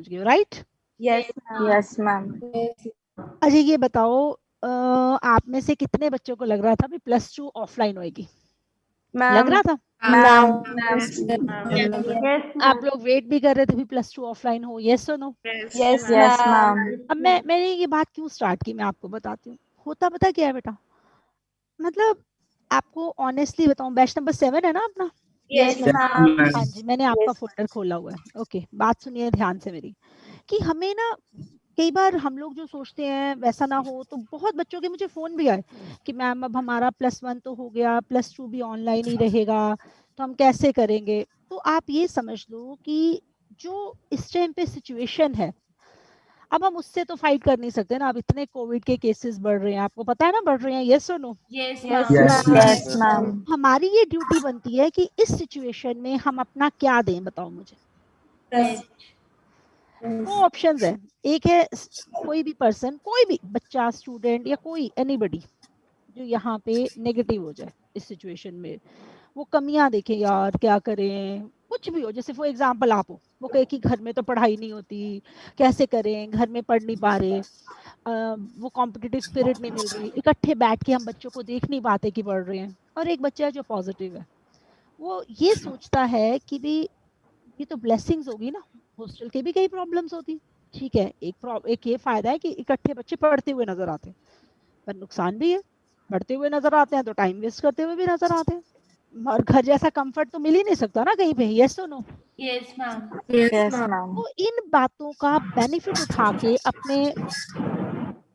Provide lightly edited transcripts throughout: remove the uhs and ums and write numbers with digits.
गई, right? Yes ma'am. अच्छा ये बताओ, आप में से कितने बच्चों को लग रहा था भी +2 ऑफलाइन होएगी? लग रहा था? आप लोग वेट भी कर रहे थे भी +2 ऑफलाइन हो? यस और नो? Yes ma'am. अब मैंने ये बात क्यों स्टार्ट की, मैं आपको बताती हूँ। होता पता क्या है बेटा, मतलब आपको ऑनेस्टली बताऊं, बैच नंबर 7 है ना अपना? Yes ma'am. हाँ जी, मैंने आपका फोल्डर खोला हुआ है। ओके, बात सुनिए ध्यान से मेरी, कि हमें ना कई बार हम लोग जो सोचते हैं वैसा ना हो, तो बहुत बच्चों के मुझे फोन भी आए कि मैम अब हमारा +1 तो हो गया, +2 भी ऑनलाइन ही रहेगा, तो हम कैसे करेंगे? तो आप ये समझ लो कि जो इस टाइम पे सिचुएशन है, अब हम उससे तो फाइट कर नहीं सकते ना। अब इतने कोविड के केसेस बढ़ रहे हैं, आपको पता है ना बढ़ रहे हैं, यस और नो? Yes ma'am. हमारी ये ड्यूटी बनती है कि इस सिचुएशन में हम अपना क्या दें, बताओ मुझे। दो ऑप्शंस है, एक है कोई भी पर्सन, कोई भी बच्चा, स्टूडेंट या कोई एनीबडी जो यहाँ पे नेगेटिव हो जाए इस सिचुएशन में, वो कमियां देखे यार क्या करें, कुछ भी हो। जैसे फॉर एग्जांपल आप हो, वो कहे कि घर में तो पढ़ाई नहीं होती, कैसे करें, घर में पढ़ नहीं पा रहे, वो कॉम्पिटिटिव स्पिरिट नहीं मिल रही, इकट्ठे बैठ के हम बच्चों को देख नहीं पाते कि पढ़ रहे हैं। और एक बच्चा है जो पॉजिटिव है, वो ये सोचता है कि भी ये तो ब्लेसिंग्स होगी ना, हॉस्टल के भी कई प्रॉब्लम्स होती। ठीक है, एक ये फायदा है कि इकट्ठे बच्चे पढ़ते हुए नजर आते हैं, पर नुकसान भी है, पढ़ते हुए नजर आते हैं तो टाइम वेस्ट करते हुए भी नजर आते हैं, और घर जैसा कंफर्ट तो मिल ही नहीं सकता ना कहीं पे, यस तो नो? Yes ma'am. तो इन बातों का बेनिफिट उठा के अपने,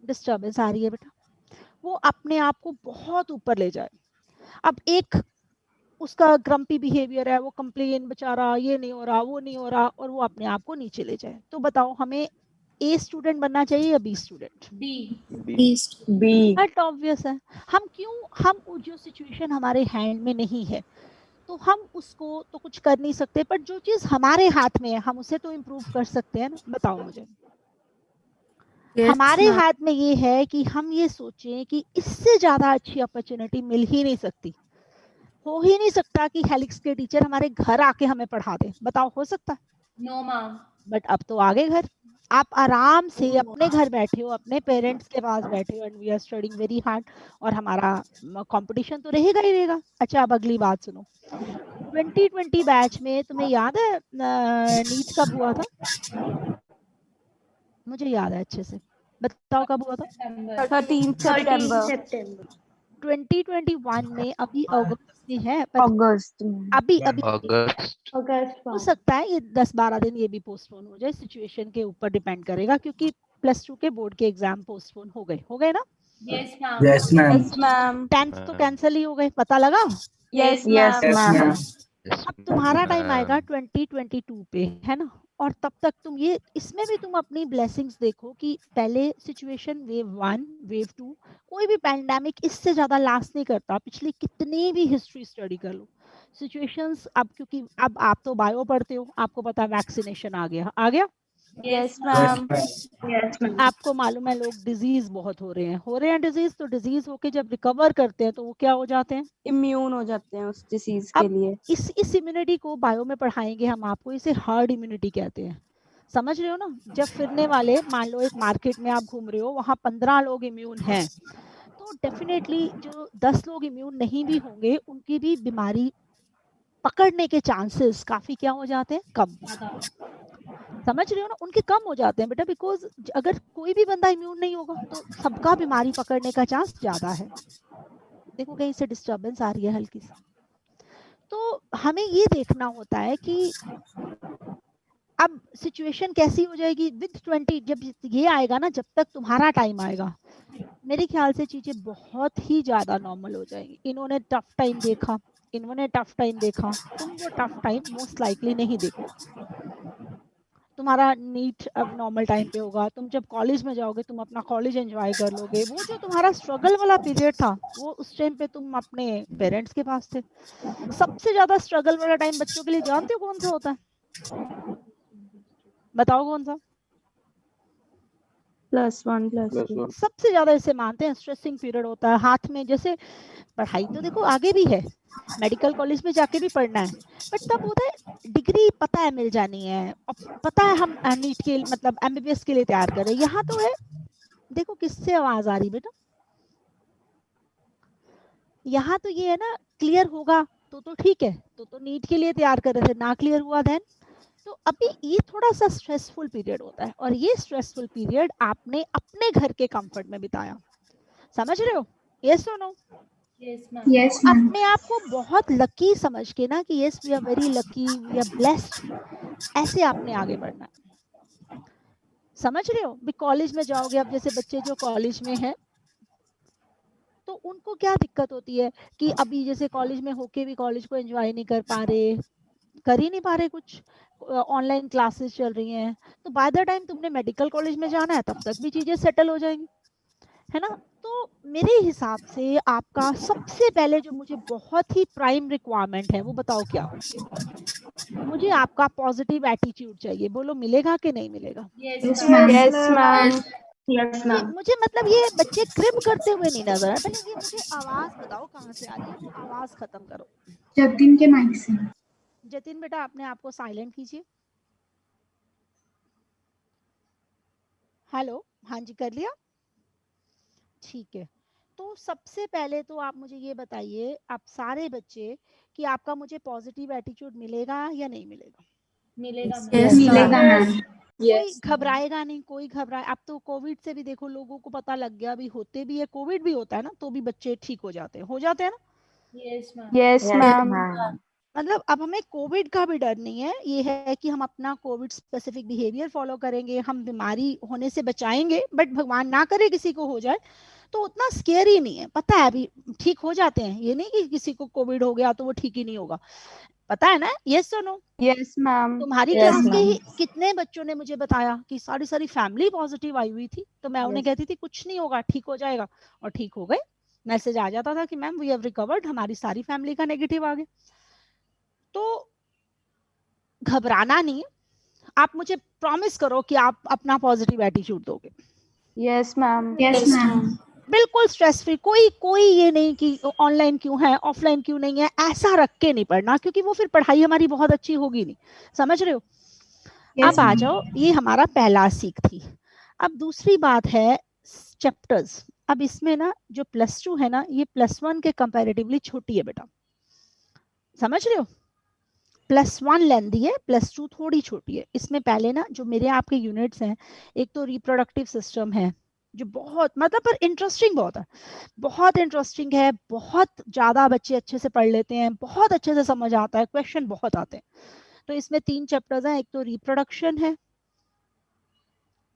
डिस्टर्बेंस आ रही है बेटा, वो अपने आप को बहुत ऊपर ले जाए। अब एक उसका ग्रम्पी बिहेवियर है, वो कंप्लेन बेचारा, ये नहीं हो रहा, वो नहीं हो रहा, और वो अपने आप को नीचे ले जाए। तो बताओ हमें ए स्टूडेंट बनना चाहिए या B student? B. But obvious है, हम जो सिचुएशन हमारे हैंड में नहीं है तो हम उसको तो कुछ कर नहीं सकते, पर जो चीज हमारे हाथ में है हम उसे तो इम्प्रूव कर सकते हैं ना। बताओ मुझे, हमारे हाथ में ये है कि हम ये सोचें कि इससे ज्यादा अच्छी अपॉर्चुनिटी मिल ही नहीं सकती, हो ही नहीं सकता कि हेलिक्स के टीचर हमारे घर आके हमें पढ़ा दे। बताओ हो सकता? No ma'am. बट अब तो आगे घर, आप आराम से अपने घर बैठे हो, अपने पेरेंट्स के पास बैठे हो, and we are studying very hard, और हमारा कंपटीशन तो रहेगा ही रहेगा। अच्छा अब अगली बात सुनो, 2020 बैच में तुम्हें याद है नीट कब हुआ था? मुझे याद है अच्छे से, बताओ कब हुआ था? 13 सितंबर। 2021 में अभी अगस्त में है, पर अगस्त में। अभी अभी अगस्त। हो सकता है ये 10-12 दिन ये भी पोस्टपोन हो जाए, सिचुएशन के ऊपर डिपेंड करेगा, क्योंकि +2 के बोर्ड के एग्जाम पोस्टपोन हो गए ना। Yes ma'am. Yes ma'am. Yes ma'am. 10th तो कैंसिल ही हो गए, पता लगा? Yes yes ma'am. अब तुम्हारा टाइम आएगा 2022 पे, है ना? और तब तक तुम ये, इसमें भी तुम अपनी ब्लेसिंग्स देखो कि पहले सिचुएशन वेव 1 वेव 2, कोई भी पैंडेमिक इससे ज्यादा लास्ट नहीं करता, पिछली कितनी भी हिस्ट्री स्टडी कर लो सिचुएशंस। अब क्योंकि अब आप तो बायो पढ़ते हो, आपको पता है वैक्सीनेशन आ गया, यस मैम। आपको मालूम है लोग डिजीज बहुत हो रहे हैं डिजीज, तो डिजीज होके जब रिकवर करते हैं तो वो क्या हो जाते हैं? इम्यून हो जाते हैं उस डिसीज के अब लिए। इस इम्यूनिटी को बायो में पढ़ाएंगे हम आपको, इसे हर्ड इम्यूनिटी कहते हैं। समझ रहे हो ना? जब फिरने वाले, मान लो एक मार्केट में आप घूम रहे हो, वहां 15 लोग इम्यून हैं, तो डेफिनेटली जो 10 लोग इम्यून नहीं भी होंगे उनकी भी बीमारी पकड़ने के चांसेस काफी क्या हो जाते हैं? कम। समझ रहे हो ना? उनके कम हो जाते हैं बेटा, बिकॉज अगर कोई भी बंदा इम्यून नहीं होगा तो सबका बीमारी पकड़ने का चांस ज्यादा है। देखो कहीं से डिस्टर्बेंस आ रही है हल्की सी, तो हमें ये देखना होता है कि अब सिचुएशन कैसी हो जाएगी विद 20, जब ये आएगा ना, जब तक तुम्हारा टाइम आएगा, मेरे ख्याल से चीजें बहुत ही ज्यादा नॉर्मल हो जाएंगी। इन्होंने टफ टाइम देखा, तुम वो टफ टाइम मोस्ट लाइकली नहीं देखोगे। तुम्हारा नीट अब नॉर्मल टाइम पे होगा, तुम जब कॉलेज में जाओगे तुम अपना कॉलेज एंजॉय कर लोगे। वो जो तुम्हारा स्ट्रगल वाला पीरियड था, वो उस टाइम पे तुम अपने पेरेंट्स के पास थे। सबसे ज्यादा स्ट्रगल वाला टाइम बच्चों के लिए जानते हो कौन सा होता है? बताओ कौन सा? +1 +2। सबसे ज्यादा इसे मानते हैं स्ट्रेसिंग पीरियड होता है। हाथ में जैसे पढ़ाई तो देखो आगे भी है, मेडिकल कॉलेज में जाके भी पढ़ना है, बट तब होता है डिग्री पता है मिल जानी है, और पता है हम नीट के मतलब एमबीबीएस के लिए तैयार कर रहे हैं। यहाँ तो है, देखो किससे आवाज आ रही बेटा, यहाँ तो ये है ना, क्लियर होगा तो ठीक है, तो नीट के लिए तैयार कर रहे थे, ना क्लियर हुआ देन। तो अभी ये थोड़ा सा स्ट्रेसफुल पीरियड होता है, और ये स्ट्रेसफुल पीरियड आपने अपने घर के कंफर्ट में बिताया, समझ रहे हो? यस और नो? Yes, तो ma'am. अपने आप को बहुत लकी समझ के ना कि yes we are very lucky, we are blessed, ऐसे आपने आगे बढ़ना है, समझ रहे हो? भी कॉलेज में जाओगे, अब जैसे बच्चे जो कॉलेज में हैं तो उनको क्या दिक्कत होती है कि अभी जैसे कॉलेज में होके भी कॉलेज को एंजॉय नहीं कर पा रहे, कर ही नहीं पा रहे कुछ, ऑनलाइन क्लासेस चल रही हैं, तो बाय द टाइम तुमने मेडिकल कॉलेज में जाना है तब तक भी चीजें सेटल हो जाएंगी, है ना? तो मेरे हिसाब से आपका सबसे पहले जो मुझे बहुत ही प्राइम रिक्वायरमेंट है वो बताओ क्या? मुझे आपका पॉजिटिव एटीट्यूड चाहिए, बोलो मिलेगा कि नहीं मिलेगा? Yes, ma'am. Yes, ma'am. Yes, मुझे ma'am. मुझे मतलब ये बच्चे क्रिप करते हुए नहीं नजर आए, पहले ये मुझे आवाज बताओ कहाँ से आ रही है, वो आवाज खत्म करो। जतिन के माइक से। जतिन बेटा अपने आप को साइलेंट कीजिए। हेलो, हाँ जी कर लिया, ठीक है। तो सबसे पहले तो आप मुझे ये बताइए, आप सारे बच्चे, कि आपका मुझे पॉजिटिव एटीट्यूड मिलेगा या नहीं मिलेगा? Yes, मिलेगा मैम। कोई घबराएगा नहीं, कोई घबराए, अब तो कोविड से भी देखो लोगों को पता लग गया, अभी होते भी है, कोविड भी होता है ना तो भी बच्चे ठीक हो जाते हैं, ना? Yes, ma'am. मतलब अब हमें कोविड का भी डर नहीं है, ये है कि हम अपना कोविड स्पेसिफिक बिहेवियर फॉलो करेंगे, हम बीमारी होने से बचाएंगे, बट भगवान ना करे किसी को हो जाए तो उतना स्केयर ही नहीं है, पता है अभी ठीक हो जाते हैं, ये नहीं कि किसी को कोविड हो गया तो वो ठीक ही नहीं होगा, पता है ना? यस और नो? Yes, ma'am. तुम्हारी Yes, क्लास के ma'am. ही कितने बच्चों ने मुझे बताया कि सारी सारी फैमिली पॉजिटिव आई हुई थी, तो मैं उन्हें कहती थी कुछ नहीं होगा, ठीक हो जाएगा, और ठीक हो गए। मैसेज आ जाता था कि मैम वी हैव रिकवर्ड, हमारी सारी फैमिली का नेगेटिव आ गया। तो घबराना नहीं है, आप मुझे प्रॉमिस करो कि आप अपना पॉजिटिव एटीट्यूड दोगे। Yes, ma'am. Yes, ma'am. बिल्कुल स्ट्रेस फ्री, कोई ये नहीं कि ऑनलाइन क्यों है, ऑफलाइन क्यों नहीं है, ऐसा रख के नहीं पढ़ना, क्योंकि वो फिर पढ़ाई हमारी बहुत अच्छी होगी नहीं, समझ रहे हो? Yes, अब आ ma'am. जाओ, ये हमारा पहला सीख थी। अब दूसरी बात है चैप्टर्स। अब इसमें ना जो +2 है ना, ये +1 के कंपैरेटिवली छोटी है बेटा, समझ रहे हो? +1 लेंदी है, +2 थोड़ी छोटी है। इसमें पहले ना जो मेरे आपके यूनिट्स हैं, एक तो रिप्रोडक्टिव सिस्टम है जो बहुत मतलब पर इंटरेस्टिंग बहुत है, बहुत इंटरेस्टिंग है, बहुत ज़्यादा बच्चे अच्छे से पढ़ लेते हैं, बहुत अच्छे से समझ आता है, क्वेश्चन बहुत आते हैं। तो इसमें 3 चैप्टर्स हैं, एक तो रिप्रोडक्शन है,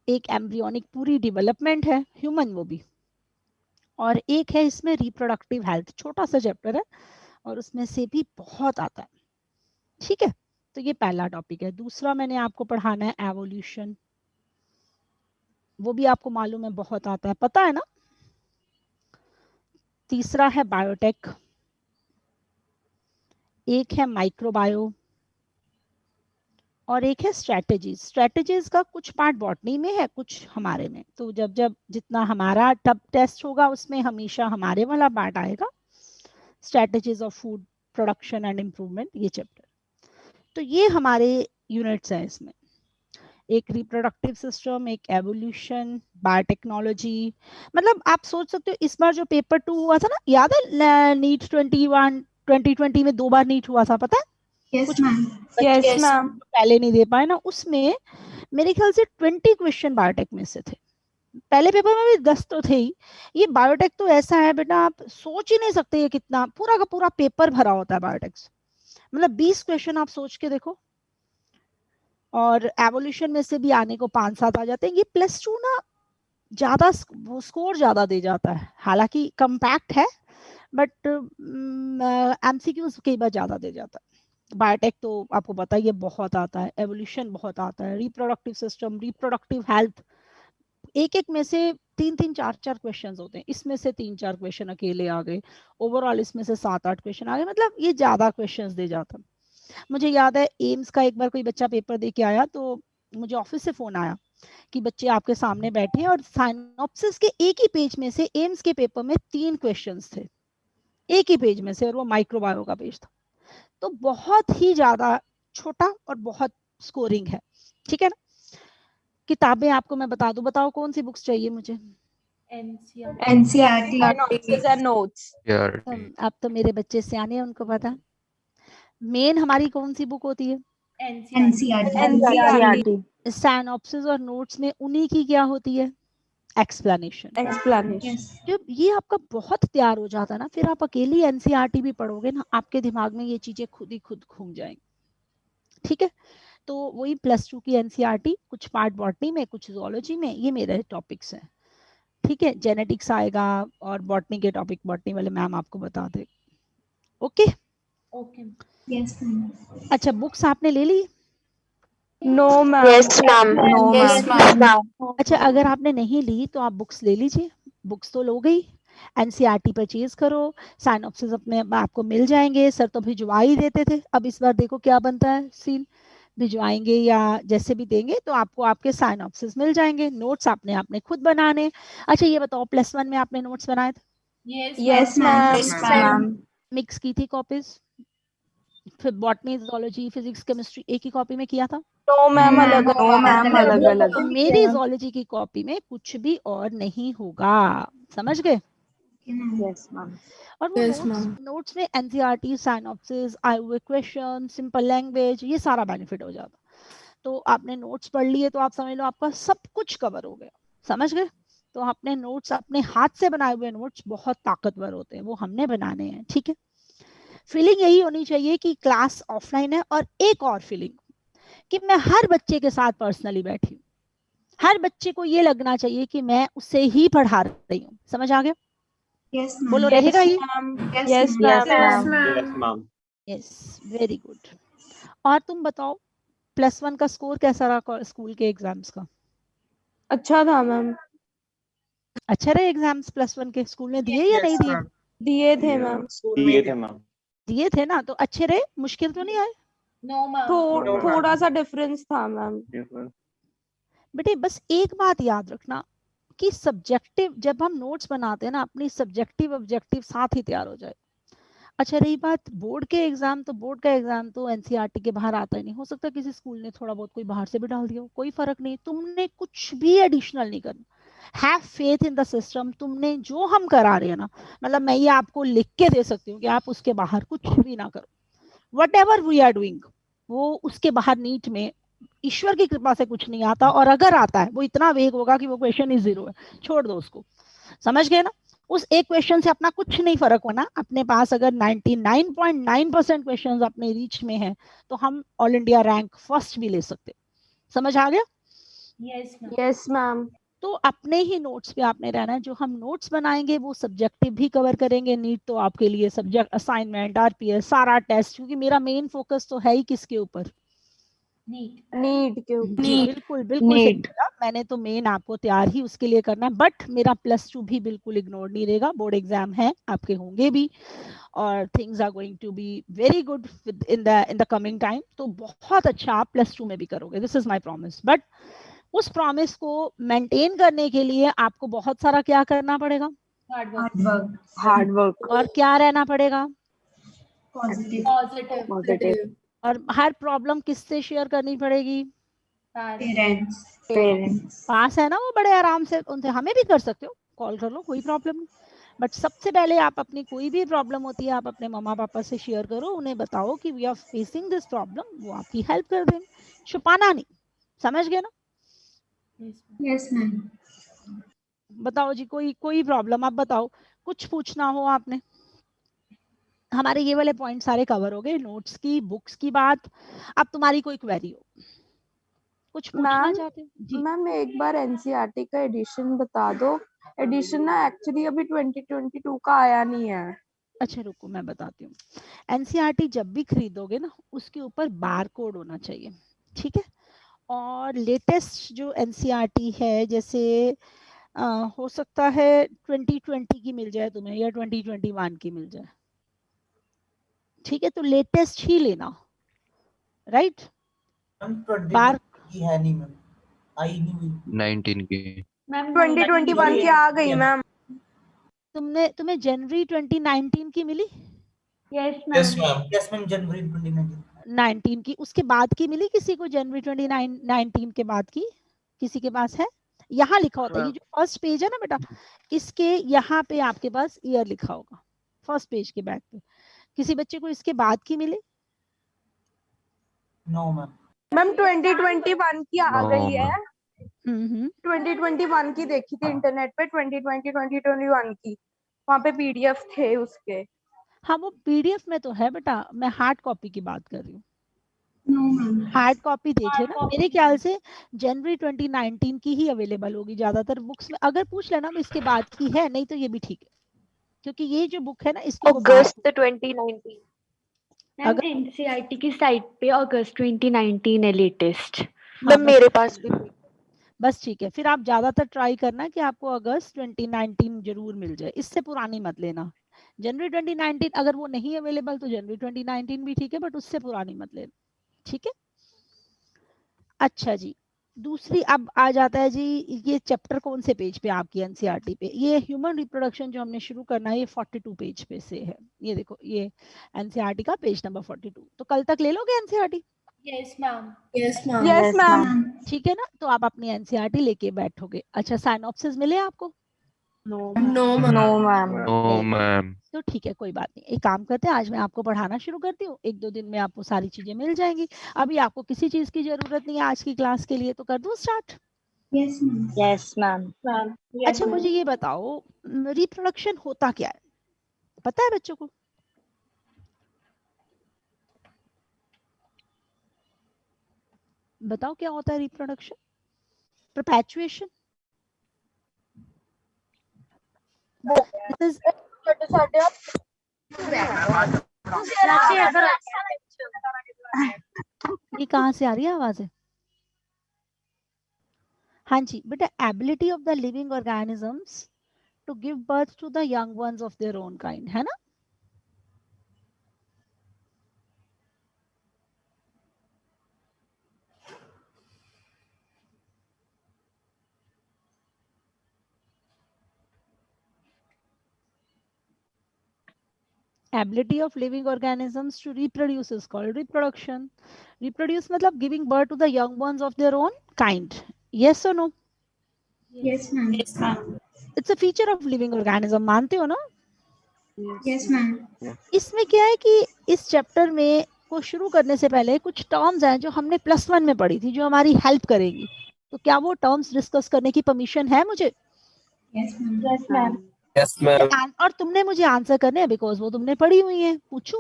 एक एम्ब्रियोनिक पूरी डेवलपमेंट है, ह्यूमन वो भी, और एक है इसमें रिप्रोडक्टिव हेल्थ, छोटा सा चैप्टर है और उसमें से भी बहुत आता है, ठीक है? तो ये पहला टॉपिक है। दूसरा मैंने आपको पढ़ाना है एवोल्यूशन, वो भी आपको मालूम है बहुत आता है, पता है ना? तीसरा है बायोटेक, एक है माइक्रोबायो, और एक है स्ट्रेटेजीज। स्ट्रेटेजीज का कुछ पार्ट बॉटनी में है, कुछ हमारे में, तो जब जब जितना हमारा टब टेस्ट होगा उसमें हमेशा हमारे वाला पार्ट आएगा, strategies of food production and improvement, ये चैप्टर। तो ये हमारे यूनिट्स हैं इसमें, एक रिप्रोडक्टिव सिस्टम, एक एवोल्यूशन, बायोटेक्नोलॉजी। मतलब आप सोच सकते हो इस बार जो पेपर 2 हुआ था ना, याद है नीट 2020 में 2 बार नीट हुआ था, पता है? Yes, कुछ ma'am. Yes, ma'am. पहले नहीं दे पाए ना, उसमें मेरे ख्याल से 20 क्वेश्चन बायोटेक में से थे, पहले पेपर में भी 10 तो थे ही। ये बायोटेक तो ऐसा है बेटा, आप सोच ही नहीं सकते ये कितना पूरा का पूरा पेपर भरा होता है बायोटेक से, मतलब 20 क्वेश्चन आप सोच के देखो, और एवोल्यूशन में से भी आने को 5-7 आ जाते हैं। ये +2 ना ज्यादा स्कोर ज्यादा दे जाता है, हालांकि कम्पैक्ट है बट एमसीक्यूज कई बार ज्यादा दे जाता है। बायोटेक तो आपको पता ही है बहुत आता है, एवोल्यूशन बहुत आता है, रिप्रोडक्टिव सिस्टम, रिप्रोडक्टिव हेल्थ, एक एक में से 3-3, 4-4 क्वेश्चन होते हैं, इसमें से 3-4 क्वेश्चन अकेले आ गए, ओवरऑल इसमें से 7-8 क्वेश्चन आ गए, मतलब ये ज्यादा क्वेश्चन दे जाता है। मुझे याद है एम्स का एक बार कोई बच्चा पेपर दे के आया, तो मुझे ऑफिस से फोन आया कि बच्चे आपके सामने बैठे हैं, और साइनॉप्सिस के एक ही पेज में से एम्स के पेपर में 3 क्वेश्चंस थे, एक ही पेज में से, और वो माइक्रोबायो का पेज था। तो बहुत ही ज्यादा छोटा और बहुत स्कोरिंग है, ठीक है ना। किताबें आपको मैं बता दूं, बताओ कौन सी बुक्स चाहिए मुझे। NCERT notes. अब तो मेरे बच्चे सियाने हैं, उनको पता। मेन हमारी कौन सी बुक होती है, NCERT साइनॉप्सिस और नोट्स में उन्हीं की क्या होती है, एक्सप्लेनेशन। Explanation. जब ये आपका बहुत तैयार हो जाता है ना, फिर आप अकेली एनसीईआरटी भी पढ़ोगे ना, आपके दिमाग में ये चीजें खुद ही खुद घूम जाएंगी, ठीक है। तो वही +2 की एनसीईआरटी, कुछ पार्ट बॉटनी में, कुछ जूलॉजी में, ये मेरे टॉपिक्स हैं, ठीक है। जेनेटिक्स आएगा और बॉटनी के टॉपिक बॉटनी वाले मैम आपको बता दे। Okay Yes ma'am. अच्छा, बुक्स आपने ले ली। No, ma'am. No, ma'am. अच्छा, अगर आपने नहीं ली तो आप बुक्स ले लीजिए, बुक्स तो लो गई, एनसीईआरटी परचेज करो, साइनॉप्सिस अपने आपको मिल जाएंगे। सर तो भिजवा ही देते थे, अब इस बार देखो क्या बनता है सीन, भिजवाएंगे या जैसे भी देंगे तो आपको आपके साइनॉप्सिस मिल जाएंगे। नोट्स आपने खुद बनाने। अच्छा ये बताओ, +1 में आपने नोट्स बनाए थे, Yes, ma'am. मिक्स की थी कॉपीज, फिर बॉटनी जूलॉजी फिजिक्स केमिस्ट्री एक ही कॉपी में किया था। No, ma'am. अलग-अलग. मेरी जूलॉजी की कॉपी में कुछ भी और नहीं होगा, समझ गए। Yes, ma'am. और वो नोट्स में NCERT, synopsis, IOA question, simple language, ये सारा बेनिफिट हो जाता। तो आपने नोट्स पढ़ लिए तो आप समझ लो आपका सब कुछ कवर हो गया, समझ गए। तो आपने नोट्स, अपने हाथ से बनाए हुए नोट्स बहुत ताकतवर होते हैं, वो हमने बनाने हैं, ठीक है। फीलिंग यही होनी चाहिए कि क्लास ऑफलाइन है, और एक और फीलिंग कि मैं हर बच्चे के साथ पर्सनली बैठी हूँ, हर बच्चे को ये लगना चाहिए कि मैं उससे ही पढ़ा रही हूँ, समझ आ गया। Yes ma'am. बोलो रहेगा ये। Yes, ma'am. Yes, very good. और तुम बताओ, +1 का स्कोर कैसा रहा स्कूल के एग्जाम्स का। अच्छा था मैम, अच्छा रहे एग्जाम्स +1 के, स्कूल में दिए या नहीं दिए। दिए थे मैम, दिए थे ना, तो अच्छे रहे, मुश्किल तो नहीं आए। थोड़ा सा डिफरेंस था मैम। बेटे बस एक बात याद रखना कि सब्जेक्टिव, जब हम नोट्स बनाते हैं ना, अपनी सब्जेक्टिव ऑब्जेक्टिव साथ ही तैयार हो जाए। अच्छा रही बात बोर्ड के एग्जाम, तो बोर्ड का एग्जाम तो एनसीईआरटी के बाहर आता ही नहीं, हो सकता किसी स्कूल ने थोड़ा बहुत कोई बाहर से भी डाल दिया हो, कोई फर्क नहीं, तुमने कुछ भी एडिशनल नहीं करना। Have faith in the system, तुमने जो हम करा रहे हैं ना, मतलब मैं ये आपको लिख के दे सकती हूँ कि आप उसके बाहर कुछ भी ना करो, whatever we are doing, वो उसके बाहर नीट में ईश्वर की कृपा से कुछ नहीं आता, और अगर आता है वो इतना वेग होगा कि वो क्वेश्चन ही 0 है, छोड़ दो उसको, समझ गए ना। उस एक क्वेश्चन से अपना कुछ नहीं फर्क होना, अपने पास अगर 99.9% क्वेश्चन अपने रीच में है तो हम ऑल इंडिया रैंक फर्स्ट भी ले सकते, समझ आ गया। Yes ma'am. तो अपने ही नोट्स पे आपने रहना है, जो हम नोट्स बनाएंगे वो सब्जेक्टिव भी कवर करेंगे, नीट तो आपके लिए सब्जेक्ट असाइनमेंट आरपीएस सारा टेस्ट, क्योंकि मेरा मेन फोकस तो है ही किसके ऊपर, नीट के ऊपर। बिल्कुल बिल्कुल सही बोला मैंने, तो मेन आपको तैयार ही उसके लिए करना है। बट मेरा +2 भी बिल्कुल इग्नोर नहीं रहेगा, बोर्ड एग्जाम है आपके होंगे भी, और things are going to be very good in the coming time. तो बहुत अच्छा आप +2 में भी करोगे, this is my promise. But उस प्रॉमिस को मेंटेन करने के लिए आपको बहुत सारा क्या करना पड़ेगा, हार्ड वर्क और क्या रहना पड़ेगा, पॉजिटिव और हर प्रॉब्लम किससे शेयर करनी पड़ेगी, पेरेंट्स। पास है ना वो बड़े आराम से, उनसे हमें भी कर सकते हो, कॉल कर लो, कोई प्रॉब्लम नहीं। बट सबसे पहले आप अपनी कोई भी प्रॉब्लम होती है आप अपने मम्मा पापा से शेयर करो, उन्हें बताओ कि we are facing this problem, वो आपकी हेल्प कर देंगे, छुपाना नहीं, समझ गए ना। Yes ma'am. बताओ जी, कोई प्रॉब्लम आप बताओ, कुछ पूछना हो आपने। हमारे ये वाले पॉइंट सारे कवर हो गए, नोट्स की, बुक्स की बात। अब तुम्हारी कोई क्वेरी हो, कुछ पूछना मैम। चाहते हो जी। मैम एक बार एनसीईआरटी का एडिशन बता दो, एडिशन ना एक्चुअली अभी 2022 का आया नहीं है। अच्छा रुको मैं बताती हूँ, एनसीईआरटी जब भी खरीदोगे ना उसके ऊपर बार कोड होना चाहिए, ठीक है। और लेटेस्ट जो एनसीईआरटी है, जैसे हो सकता है 2020 की मिल जाए तुम्हें या 2021 की मिल जाए, ठीक है, तो लेटेस्ट ही लेना, राइट। बार की है नहीं मैम, आई नहीं 19 की 2021 की आ गई मैम। तुम्हें जनवरी 2019 की मिली। यस यस मैम जनवरी 2019 19 की, उसके बाद की मिली किसी को? जनवरी 2019 के बाद की किसी के पास है? यहाँ लिखा होता है, ये जो फर्स्ट पेज है ना बेटा, इसके यहाँ पे आपके पास ईयर लिखा होगा फर्स्ट पेज के बैक पे। किसी बच्चे को इसके बाद की मिले? No, ma'am. मैम 2021 की आ गई है। 2021 की देखी थी इंटरनेट पे, 2020 2021 की, वहाँ पे पीडीएफ थे उसके। हाँ वो पीडीएफ में तो है बेटा, मैं हार्ड कॉपी की बात कर रही हूँ। No, ma'am. हार्ड कॉपी देख लेना, मेरे ख्याल से जनवरी 2019 की ही अवेलेबल होगी ज्यादातर बुक्स में। अगर पूछ लेना तो इसके बाद की है, नहीं तो ये भी ठीक है, क्योंकि ये जो बुक है ना इसकी अगस्त 2019 अगर एनसीईआरटी की साइट पे अगस्त 2019 है लेटेस्ट। हाँ, मेरे पास भी बस ठीक है, फिर आप ज्यादातर ट्राई करना कि आपको अगस्त 2019 जरूर मिल जाए, इससे पुरानी मत लेना। जनवरी 2019 अगर वो नहीं अवेलेबल तो जनवरी 2019 भी ठीक है, बट उससे पुरानी मत लेना, ठीक है। अच्छा जी, दूसरी अब आ जाता है जी, ये चैप्टर कौन से पेज पे आपकी एनसीईआरटी पे? ये ह्यूमन रिप्रोडक्शन जो हमने शुरू करना है ये 42 पेज पे से है। ये देखो ये एनसीईआरटी का पेज नंबर 42। तो कल तक ले लोगे NCERT? Yes, ma'am. Yes, ma'am. Yes ma'am. ठीक है ना, तो आप अपनी एनसीईआरटी लेके बैठोगे। अच्छा, साइनॉप्सिस मिले आपको? No, ma'am. No ma'am. No ma'am. तो ठीक है, कोई बात नहीं, एक काम करते हैं, आज मैं आपको पढ़ाना शुरू करती हूँ, 1-2 दिन में आपको सारी चीजें मिल जाएंगी। अभी आपको किसी चीज की जरूरत नहीं है आज की क्लास के लिए, तो कर दूं start? Yes, ma'am. Yes ma'am. अच्छा मुझे ये बताओ, रिप्रोडक्शन होता क्या है, पता है बच्चों को? बताओ क्या होता है रिप्रोडक्शन? परपेचुएशन, दिस ये कहाँ से आ रही है आवाजें? हाँ जी बेटा, ability of the living organisms to give birth to the young ones of their own kind, है ना? Ability of living organisms to reproduce is called reproduction. Reproduce मतलब giving birth to the young ones of their own kind. Yes or no? Yes, ma'am. Yes, ma'am. It's a feature of living organism. मानते हो ना? Yes, ma'am. इसमें क्या है कि इस chapter में को शुरू करने से पहले कुछ टर्म्स हैं जो हमने +1 में पढ़ी थी, जो हमारी हेल्प करेंगी। तो क्या वो टर्म्स डिस्कस करने की परमिशन है मुझे? Yes, ma'am. Yes, ma'am. Yes ma'am. और तुमने मुझे आंसर करने हैं बिकॉज वो तुमने पढ़ी हुई है। पूछूं,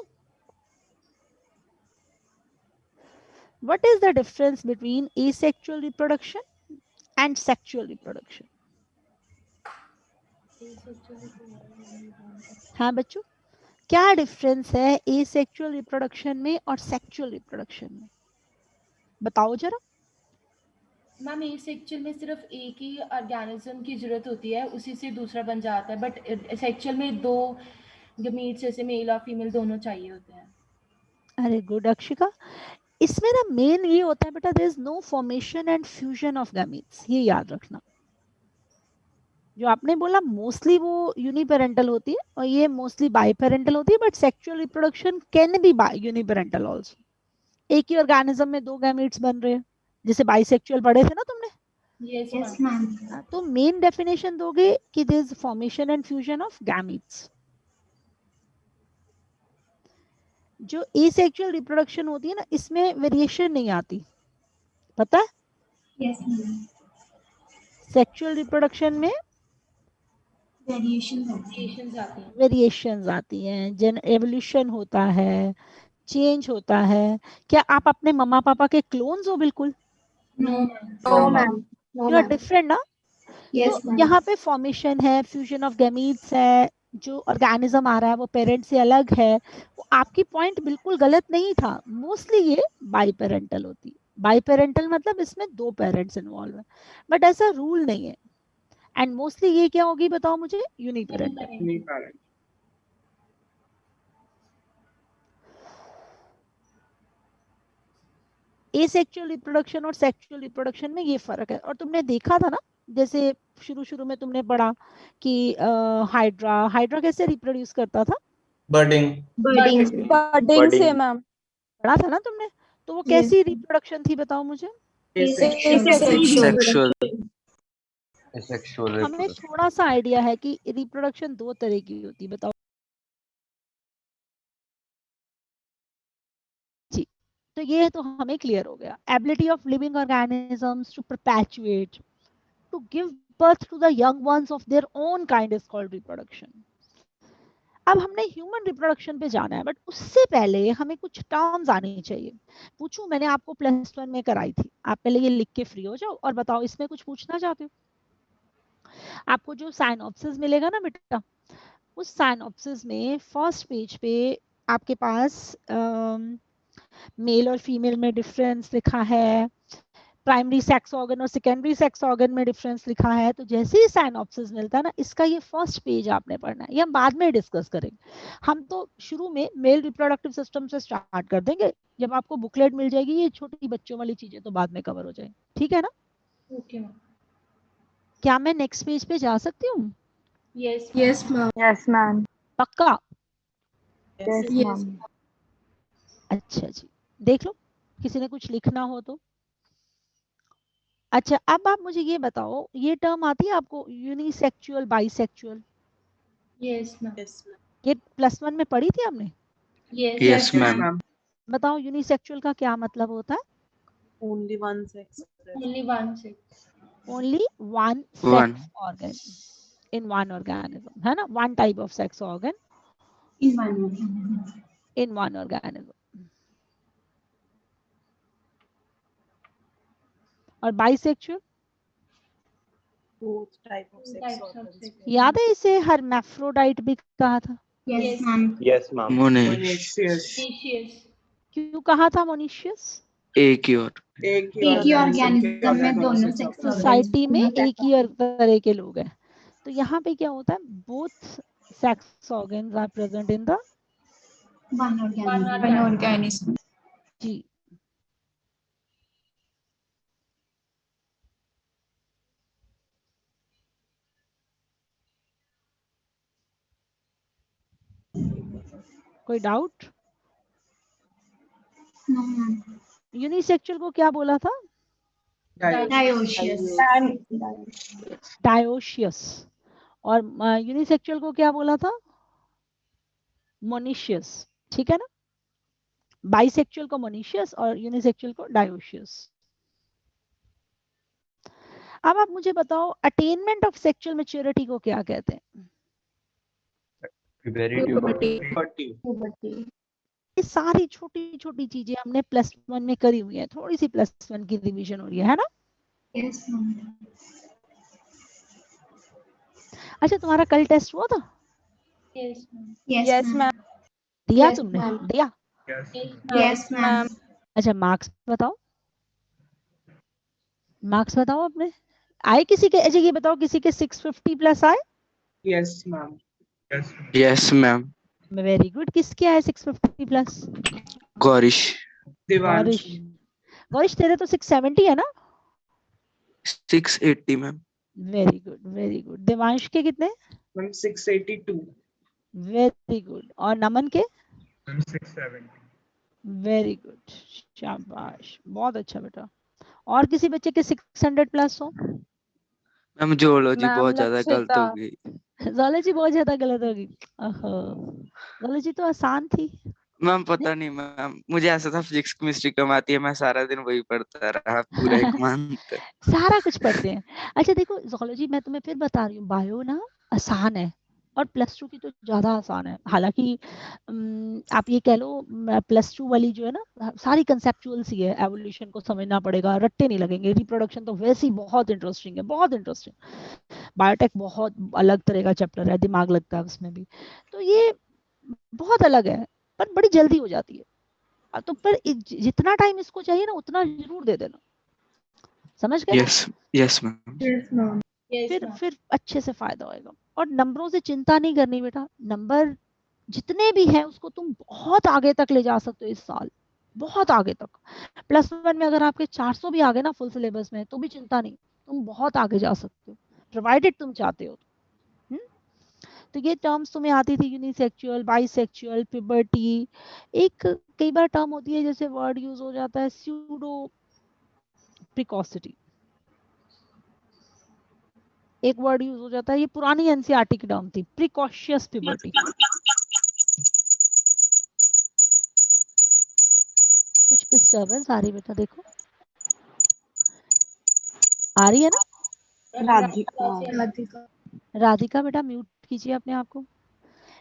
what is the difference between asexual reproduction and sexual reproduction? हाँ बच्चों, क्या डिफरेंस है एसेक्सुअल रिप्रोडक्शन में और सेक्सुअल रिप्रोडक्शन में? बताओ जरा। मैम एसेक्सुअल में सिर्फ एक ही ऑर्गेनिज्म की जरूरत होती है, उसी से दूसरा बन जाता है, बट सेक्सुअल में 2 गमीट्स जैसे मेल और फीमेल दोनों चाहिए होते हैं। अरे गुड अक्षिका, इसमें ना मेन ये होता है बेटा, there is no formation and fusion of gametes, ये याद रखना। जो आपने बोला मोस्टली वो यूनिपेरेंटल होती है और ये मोस्टली बाइपेरेंटल होती है, but sexual reproduction can be uniparental also. एक ही ऑर्गेनिज्म में 2 गैमीट्स बन रहे हैं, जैसे बाइसेक्सुअल पढ़े थे ना तुमने? Yes, ma'am. तो मेन डेफिनेशन दोगे कि there is formation and fusion of gametes. जो एसेक्सुअल रिप्रोडक्शन होती है ना, इसमें वेरिएशन नहीं आती, पता है? Yes, ma'am. सेक्सुअल रिप्रोडक्शन में Variations are वेरिएशंस आती हैं। वेरिएशंस आती हैं, एवोल्यूशन होता है, चेंज होता है। क्या आप अपने मम्मा पापा के क्लोन्स हो? बिल्कुल No, ma'am. No ma'am. You are different ना। Yes, तो ma'am. यहाँ पे फॉर्मेशन है, फ्यूजन ऑफ गैमीट्स है, जो ऑर्गेनिज्म आ रहा है वो पेरेंट से अलग है। वो आपकी पॉइंट बिल्कुल गलत नहीं था, मोस्टली ये बाइपेरेंटल होती है। बाइपेरेंटल मतलब इसमें 2 पेरेंट्स इन्वॉल्व है, बट ऐसा रूल नहीं है। एंड मोस्टली ये क्या होगी बताओ मुझे? यूनिपेरेंटल। एसेक्सुअल रिप्रोडक्शन और सेक्सुअल रिप्रोडक्शन में ये फर्क है। और तुमने देखा था ना, जैसे शुरू में तुमने पढ़ा कि हाइड्रा कैसे रिप्रोड्यूस करता था? Budding. बर्डिंग से मैम। पढ़ा था ना तुमने? तो वो कैसी रिप्रोडक्शन थी बताओ मुझे? Sexual. तो हमें थोड़ा सा आइडिया है कि रिप्रोडक्शन 2 तरह की होती है, बताओ जी। तो ये तो हमें क्लियर हो गया। Ability of living organisms to perpetuate, to give birth to the young ones of their own kind is called reproduction. अब हमने ह्यूमन रिप्रोडक्शन पे जाना है, बट उससे पहले हमें कुछ टर्म्स आनी चाहिए। पूछूं, मैंने आपको +1 में कराई थी, आप पहले ये लिख के फ्री हो जाओ और बताओ इसमें कुछ पूछना चाहते हो? आपको जो साइनॉप्सिस मिलेगा ना बेटा, उस साइनॉप्सिस में फर्स्ट पेज पे आपके पास मेल और फीमेल में डिफरेंस लिखा है, प्राइमरी सेक्स ऑर्गन और सेकेंडरी सेक्स ऑर्गन में डिफरेंस लिखा है। तो जैसे ही साइनॉप्सिस मिलता है ना, इसका ये फर्स्ट पेज आपने पढ़ना है, ये हम बाद में डिस्कस करेंगे। हम तो शुरू में मेल रिप्रोडक्टिव सिस्टम से स्टार्ट कर देंगे, जब आपको बुकलेट मिल जाएगी ये छोटी बच्चों वाली चीजें तो बाद में कवर हो जाएंगी, ठीक है ना? Okay ma'am. क्या मैं नेक्स्ट पेज पे जा सकती हूँ? Yes ma'am. Yes ma'am. पक्का? Yes ma'am. अच्छा जी, देख लो किसी ने कुछ लिखना हो तो। अच्छा, अब आप मुझे ये बताओ, ये टर्म आती है आपको यूनिसेक्सुअल, बाइसेक्सुअल? Yes ma'am. ये +1 में पढ़ी थी आपने? Yes, ma'am. बताओ यूनिसेक्सुअल का क्या मतलब होता है? Only one sex. Only one One. Sex organ in one organism, है ना? One type of sex organ in one organism. और bisexual? Both type of sex. याद है इसे हर्मैफ्रोडाइट भी कहा था? Yes, ma'am. Yes, ma'am. Monish. क्यों कहा था मोनिशियस? एक ही और. एक ही ऑर्गेनिज्म में दोनों सेक्स सोसाइटी में एक ही तरह के लोग हैं। तो यहाँ पे क्या होता है, both sex organs are present in the one organism. जी। कोई डाउट? No, ma'am. यूनिसेक्सुअल को क्या बोला था? Dioecious. डायोशियस। और यूनिसेक्सुअल को क्या बोला था? मोनिशियस, ठीक है ना? बाइसेक्सुअल को मोनिशियस और यूनिसेक्सुअल को डायोशियस। अब आप मुझे बताओ, अटेनमेंट ऑफ सेक्सुअल मैच्योरिटी को क्या कहते हैं? ये सारी छोटी छोटी चीजें हमने +1 में करी हुई है, थोड़ी सी +1 की रिवीजन हो रही है ना? Yes, ma'am. अच्छा, तुम्हारा कल टेस्ट हुआ था? Yes, ma'am. दिया Yes, तुमने? ma'am. दिया? Yes, ma'am. अच्छा, मार्क्स बताओ, मार्क्स बताओ अपने। आए किसी के? अच्छा ये बताओ, किसी के 650+ आए? Yes, ma'am. Very good. किसके आए 650+? Gorish. गौरिश। गौरिश तेरे तो 670 है ना? 680, ma'am. Very good, very good. Devansh के कितने? 682. Very good. और नमन के? 670. वेरी गुड, शाबाश, बहुत अच्छा बेटा। और किसी बच्चे के 600+ हो? मैम जोलॉजी मैम, बहुत ज्यादा गलत लक्षिता। हो गई। जोलॉजी बहुत ज्यादा गलत होगी। जोलॉजी तो आसान थी। मैम पता नहीं मैम, मुझे ऐसा था फिजिक्स केमिस्ट्री कम आती है, मैं सारा दिन वही पढ़ता रहा पूरा एक मंथ। सारा कुछ पढ़ते हैं। अच्छा देखो, जोलॉजी मैं तुम्हें फिर बता रही हूँ, बायो ना आसान है और +2 की तो ज्यादा आसान है। हालांकि आप ये कह लो +2 वाली जो है ना, सारी कंसेप्चुअल सी है, एवोल्यूशन को समझना पड़ेगा, रट्टे नहीं लगेंगे। रिप्रोडक्शन तो वैसे ही बहुत इंटरेस्टिंग है, बहुत इंटरेस्टिंग। बायोटेक बहुत अलग तरह का चैप्टर है, दिमाग लगता है उसमें भी। तो ये बहुत अलग है, पर बड़ी जल्दी हो जाती है। तो पर जितना टाइम इसको चाहिए ना, उतना जरूर दे देना, समझ गए? Yes yes ma'am. फिर अच्छे से फायदा होएगा। और नंबरों से चिंता नहीं करनी बेटा, नंबर जितने भी हैं उसको तुम बहुत आगे तक ले जा सकते हो इस साल, बहुत आगे तक। +1 में अगर आपके 400 भी आ गए ना फुल सिलेबस में, तो भी चिंता नहीं, तुम बहुत आगे जा सकते हो, प्रोवाइडेड तुम चाहते हो। तो ये टर्म्स तुम्हें आती थी, यूनिसेक्सुअल, बाइसेक्सुअल, प्यूबर्टी। एक कई बार टर्म होती है जैसे वर्ड यूज हो जाता है स्यूडो प्रिकॉसिटी, एक वर्ड यूज हो जाता है, ये पुरानी एनसीईआरटी की टर्म थी, प्रिकॉशियस प्यूबर्टी। कुछ डिस्टर्बेंस आ रही बेटा, देखो आ रही है ना? राधिका बेटा म्यूट कीजिए अपने आप को।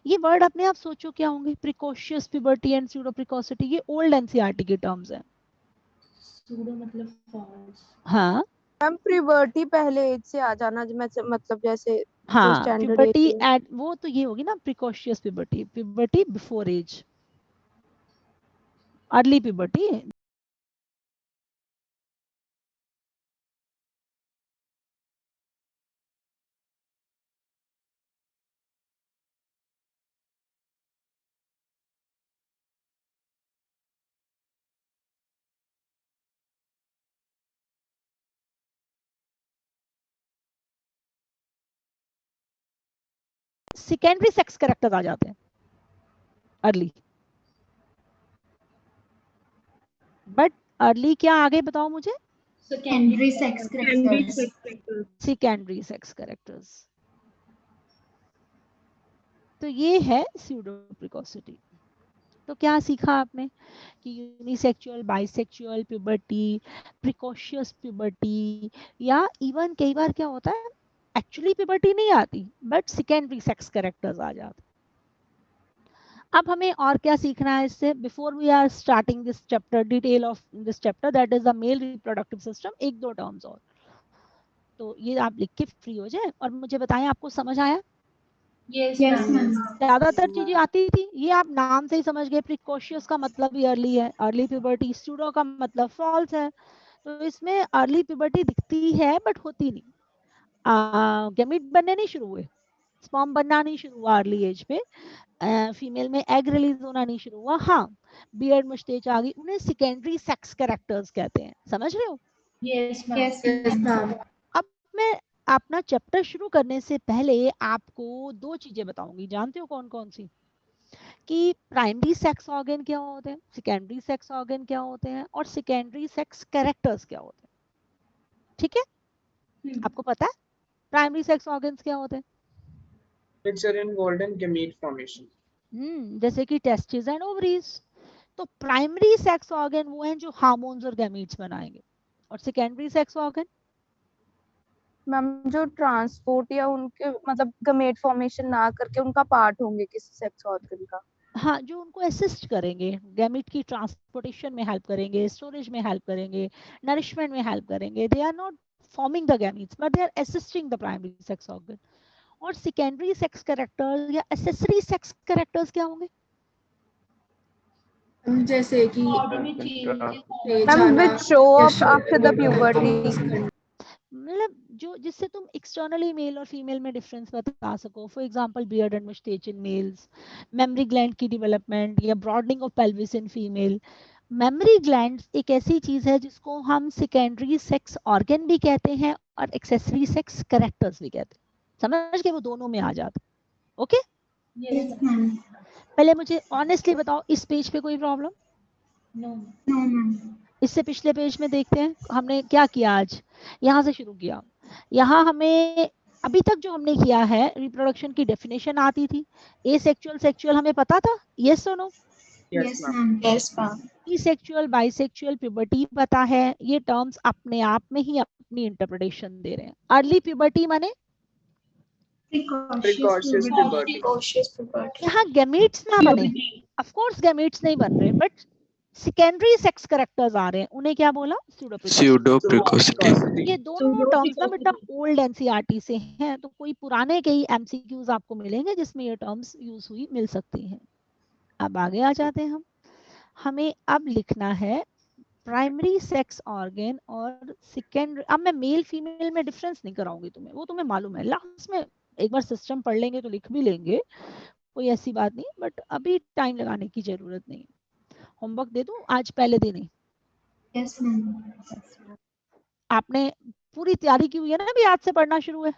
ये वर्ड अपने आप सोचो क्या होंगे, प्रिकॉशियस प्यूबर्टी एंड स्यूडो प्रिकॉसिटी, ये ओल्ड एनसीईआरटी के टर्म्स हैं। सूडो मतलब फॉल्स। हाँ मैम प्यूबर्टी पहले एज से आ जाना, मतलब जैसे हाँ, स्टैंडर्ड प्यूबर्टी एज एट वो तो ये होगी ना, precocious puberty, puberty before age, early puberty. Secondary sex character आ जाते हैं अर्ली, बट अर्ली क्या आगे बताओ मुझे? Secondary sex characters. Secondary sex characters. तो ये है स्यूडो प्रिकॉसिटी। तो क्या सीखा आपने कि unisexual, bisexual puberty, precocious puberty, या इवन कई बार क्या होता है एक्चुअली प्यूबर्टी नहीं आती बट सेकेंडरी सेक्स कैरेक्टर्स आ जाते। अब हमें और क्या सीखना है इससे, before we are starting this chapter, detail of this chapter, that is the male reproductive system. एक दो टर्म्स और, तो ये आप लिख के फ्री हो जाए और मुझे बताएं आपको समझ आया? Yes, ma'am. ज्यादातर चीजें आती थी, ये आप नाम से ही समझ गए, प्रिकॉशियस का मतलब ही अर्ली है, अर्ली प्यूबर्टी, स्यूडो का मतलब फॉल्स है। तो इसमें अर्ली प्यूबर्टी दिखती है बट होती नहीं, गैमीट बनने नहीं शुरू हुए, स्पर्म बनना नहीं शुरू हुआ अर्ली एज पे, फीमेल में एग रिलीज होना नहीं शुरू हुआ। हाँ, बियर्ड मुस्टेच आ गई, उन्हें सेकेंडरी सेक्स कैरेक्टर्स कहते हैं, समझ रहे हो? Yes ma'am. Yes, ma'am. अब मैं अपना चैप्टर शुरू करने से पहले आपको दो चीजें बताऊंगी, जानते हो कौन कौन सी? कि प्राइमरी सेक्स ऑर्गन क्या होते हैं, सेकेंडरी सेक्स ऑर्गन क्या होते हैं, और सेकेंडरी सेक्स कैरेक्टर्स क्या होते हैं। ठीक है, आपको पता है प्राइमरी सेक्स ऑर्गन्स क्या होते हैं? which are involved in gamete formation. जैसे कि टेस्टिस एंड ओवरीज। तो प्राइमरी सेक्स ऑर्गन वो हैं जो हार्मोन्स और गैमीट्स बनाएंगे, और सेकेंडरी सेक्स ऑर्गन मैम जो ट्रांसपोर्ट या उनके मतलब गमेट फॉर्मेशन ना करके उनका पार्ट होंगे किसी सेक्स ऑर्गन का। हाँ, जो उनको असिस्ट करेंगे, गैमीट की ट्रांसपोर्टेशन में हेल्प करेंगे, स्टोरेज में हेल्प करेंगे, नरिशमेंट में हेल्प करेंगे। They are not forming the gametes but they are assisting the primary sex organ. और सेकेंडरी सेक्स कैरेक्टर्स या एक्सेसरी सेक्स कैरेक्टर्स क्या होंगे? जैसे कि बॉडी में changes ma'am which show up after the puberty, मतलब जो जिससे तुम एक्सटर्नली मेल और फीमेल में डिफरेंस बता सको। For example beard and moustache in males, memory gland की डेवलपमेंट या broadening of pelvis in female. Memory gland एक ऐसी चीज है जिसको हम सेकेंडरी सेक्स ऑर्गन भी कहते हैं और एक्सेसरी सेक्स कैरेक्टर्स भी कहते हैं, समझ के वो दोनों में आ जाते। Okay, Yes, ma'am. पहले मुझे ऑनेस्टली बताओ, इस पेज पे कोई प्रॉब्लम? नो। No, ma'am. इससे पिछले पेज में देखते हैं हमने क्या किया। आज यहाँ से शुरू किया, यहाँ हमें अभी तक जो हमने किया है रिप्रोडक्शन की डेफिनेशन आती थी, एसेक्सुअल सेक्सुअल हमें पता था, यस और no? Yes, ma'am. Yes, ma'am. Sexual bisexual puberty पता है, ये टर्म्स अपने आप में ही अपनी इंटरप्रिटेशन दे रहे हैं। अर्ली प्यूबर्टी माने Precocious puberty. यहाँ गैमीट्स ना बने, ऑफ कोर्स गैमीट्स नहीं बन रहे बट सेकेंडरी सेक्स कैरेक्टर्स आ रहे हैं, उन्हें क्या बोला? स्यूडो प्रिकॉसिटी। ये दोनों टर्म्स ना बेटा ओल्ड एनसीईआरटी से हैं, तो कोई पुराने के ही एमसीक्यूज आपको मिलेंगे जिसमें ये टर्म्स यूज हुई मिल सकती हैं। अब आगे आ जाते हैं हम, हमें अब लिखना है प्राइमरी सेक्स ऑर्गन और सेकेंडरी। अब मैं मेल फीमेल में डिफरेंस नहीं कराऊंगी तुम्हें, वो तुम्हें मालूम है, लास्ट में एक बार सिस्टम पढ़ लेंगे तो लिख भी लेंगे, कोई ऐसी बात नहीं, बट अभी टाइम लगाने की जरूरत नहीं। होमवर्क दे दूं आज पहले दिन ही? Yes, ma'am. आपने पूरी तैयारी की हुई है ना, अभी आज से पढ़ना शुरू है?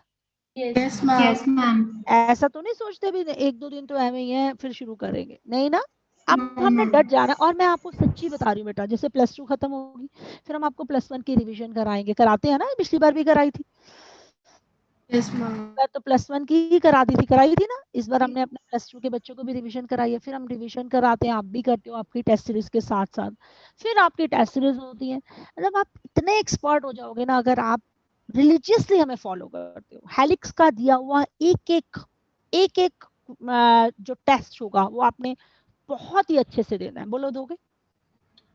Yes, ma'am. Yes, ma'am. ऐसा तो नहीं सोचते भी 1-2 दिन तो ऐਵੇਂ ही है फिर शुरू करेंगे, नहीं ना। अब No, हमने ma'am. डट जाना है। और मैं आपको सच्ची बता रही हूँ बेटा, जैसे +2 खत्म होगी फिर हम आपको +1 की रिवीजन कराएंगे, कराते हैं ना, पिछली बार भी कराई थी। Yes, ma'am. तो +1 की ही कराई थी ना। इस बार हमने अपने +2 के बच्चों को भी रिवीजन कराई है। फिर हम रिवीजन कराते हैं, आप भी करते हो आपकी टेस्ट सीरीज के साथ साथ। फिर आपकी टेस्ट सीरीज होती है। मतलब आप इतने एक्सपर्ट हो जाओगे ना अगर आप रिलीजियसली हमें फॉलो करते हो। हेलिक्स का दिया हुआ एक जो टेस्ट होगा वो आपने बहुत ही अच्छे से देना है। बोलो दोगे?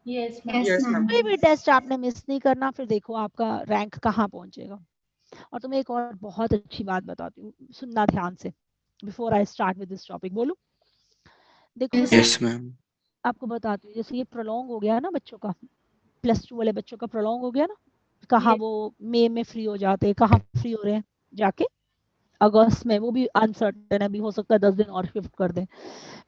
Yes, ma'am. Yes, Yes, ma'am. ma'am. कोई भी टेस्ट आपने मिस नहीं करना, फिर देखो आपका रैंक कहाँ पहुंचेगा। और तुम्हें एक और बहुत अच्छी बात बताती हूँ, सुनना ध्यान से before I start with this topic. बोलूं? देखो Yes. बेटा, यस मैम। आपको बताती हूँ, जैसे ये प्रोलॉन्ग हो गया है ना बच्चों का, +2 वाले बच्चों का प्रोलॉन्ग हो गया ना। कहाँ Yes. वो मई में फ्री हो जाते हैं, कहाँ फ्री हो रहे हैं जाके अगस्त में। वो भी अनसर्टेन है, अभी हो सकता है 10 दिन और शिफ्ट कर दें,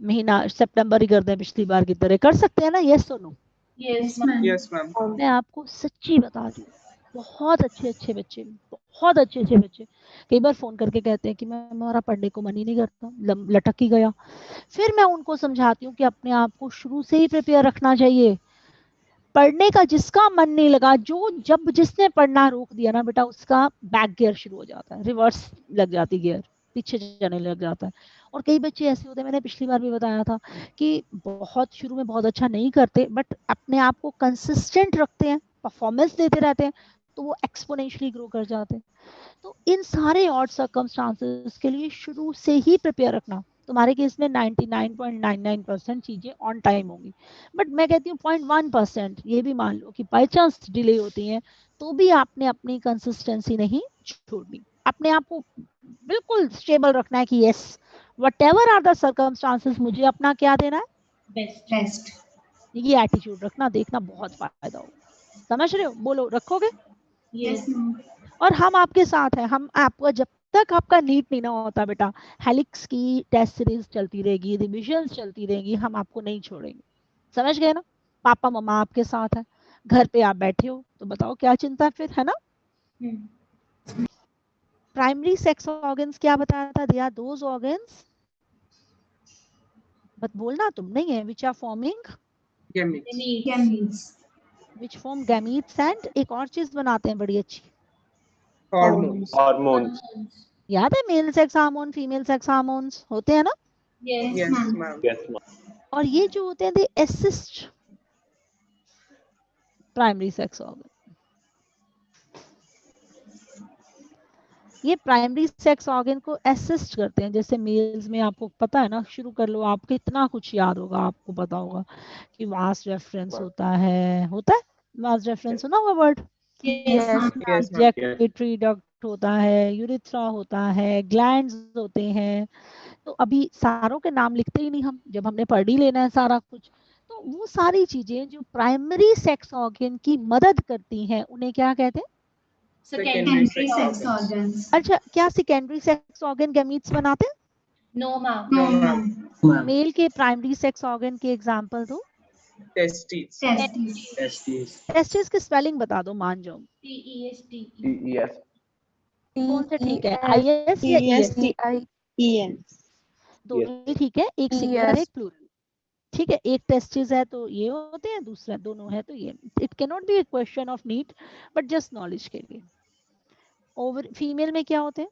महीना सितंबर ही कर दें पिछली बार की तरह। कर सकते हैं ना? यस और no? Yes, Yes, ma'am. ma'am. Yes, ma'am. मैं आपको सच्ची बता रही हूँ, बहुत अच्छे बच्चे, बहुत अच्छे बच्चे कई बार फोन करके कहते हैं कि मैं हमारा पढ़ने को मन ही नहीं करता, लटक ही गया। फिर मैं उनको समझाती हूँ कि अपने आप को शुरू से ही प्रिपेयर रखना चाहिए। पढ़ने का जिसका मन नहीं लगा, जब जिसने पढ़ना रोक दिया ना बेटा, उसका बैक गियर शुरू हो जाता है, रिवर्स लग जाती गियर, पीछे जाने लग जाता है। और कई बच्चे ऐसे होते हैं, मैंने पिछली बार भी बताया था कि बहुत शुरू में बहुत अच्छा नहीं करते, बट अपने आप को कंसिस्टेंट रखते हैं, परफॉर्मेंस देते रहते हैं, तो वो एक्सपोनेंशियली ग्रो कर जाते हैं। तो इन सारे ऑड सर्कमस्टांसेस के लिए शुरू से ही प्रिपेयर रखना। तुम्हारे केस में 99.99% चीजें ऑन टाइम होंगी, बट मैं कहती हूँ 0.1% ये भी मान लो कि बाई चांस डिले होती है, तो भी आपने अपनी कंसिस्टेंसी नहीं छोड़नी। अपने आप को बिल्कुल स्टेबल रखना है कि yes, whatever are the circumstances, मुझे अपना क्या देना है, Best. Best. ये एटीट्यूड रखना, देखना बहुत फायदा होगा। समझ रहे हो? बोलो, रखोगे? Yes, Yes. ma'am. और हम आपके साथ हैं। हम आपको जब तक आपका नीट नहीं ना होता बेटा, हेलिक्स की टेस्ट सीरीज चलती रहेगी, रिविजन चलती रहेगी, हम आपको नहीं छोड़ेंगे। समझ गए ना? पापा मम्मा आपके साथ है, घर पे आप बैठे हो, तो बताओ क्या चिंता फिर, है ना? प्राइमरी सेक्स ऑर्गन्स क्या बताया था? They are those organs, but बोलना तुम नहीं है, which are forming, Gametes. Gametes. Which form gametes, and एक और चीज बनाते हैं बड़ी अच्छी, Hormones. Hormones. याद है? Male sex hormone, female sex hormones होते हैं ना। Yes. Yes, Yes, ma'am. ma'am. Yes, ma'am. और ये जो होते हैं दे असिस्ट प्राइमरी सेक्स ऑर्गन। ये प्राइमरी सेक्स ऑर्गन को असिस्ट करते हैं। जैसे मेल्स में आपको पता है ना, शुरू कर लो, आपको इतना कुछ याद होगा, आपको पता होगा कि वास रेफरेंस होता है वास रेफरेंस सुना होगा word. Yes, ma'am. Yes, ma'am. Ejaculatory duct होता है, यूरिथ्रा होता है, ग्लैंड्स होते हैं। तो अभी सारों के नाम लिखते ही नहीं हम, जब हमने पढ़ ही लेना है सारा कुछ। तो वो सारी चीजें जो प्राइमरी सेक्स ऑर्गन की मदद करती हैं, उन्हें क्या कहते हैं? Secondary Secondary sex sex organs. organs. अच्छा, क्या सेकेंडरी सेक्स ऑर्गन गैमीट्स बनाते हैं? No, ma'am. No, No, ma'am. ma'am. Male के प्राइमरी सेक्स ऑर्गन के एग्जांपल दो। Testes. Testes. Testes. टेस्टिस की स्पेलिंग बता दो, मान जाओ। TESTE. Yes. कौन से ठीक है, IS या ES? TESTIEN. दोनों ही ठीक है, एक सिंगुलर है, एक प्लूरल। ठीक है, एक टेस्टिस है तो ये होते हैं, दूसरा दोनों है तो ये। It can not be A question of need, but just knowledge के लिए। ओवर फीमेल में क्या होते हैं?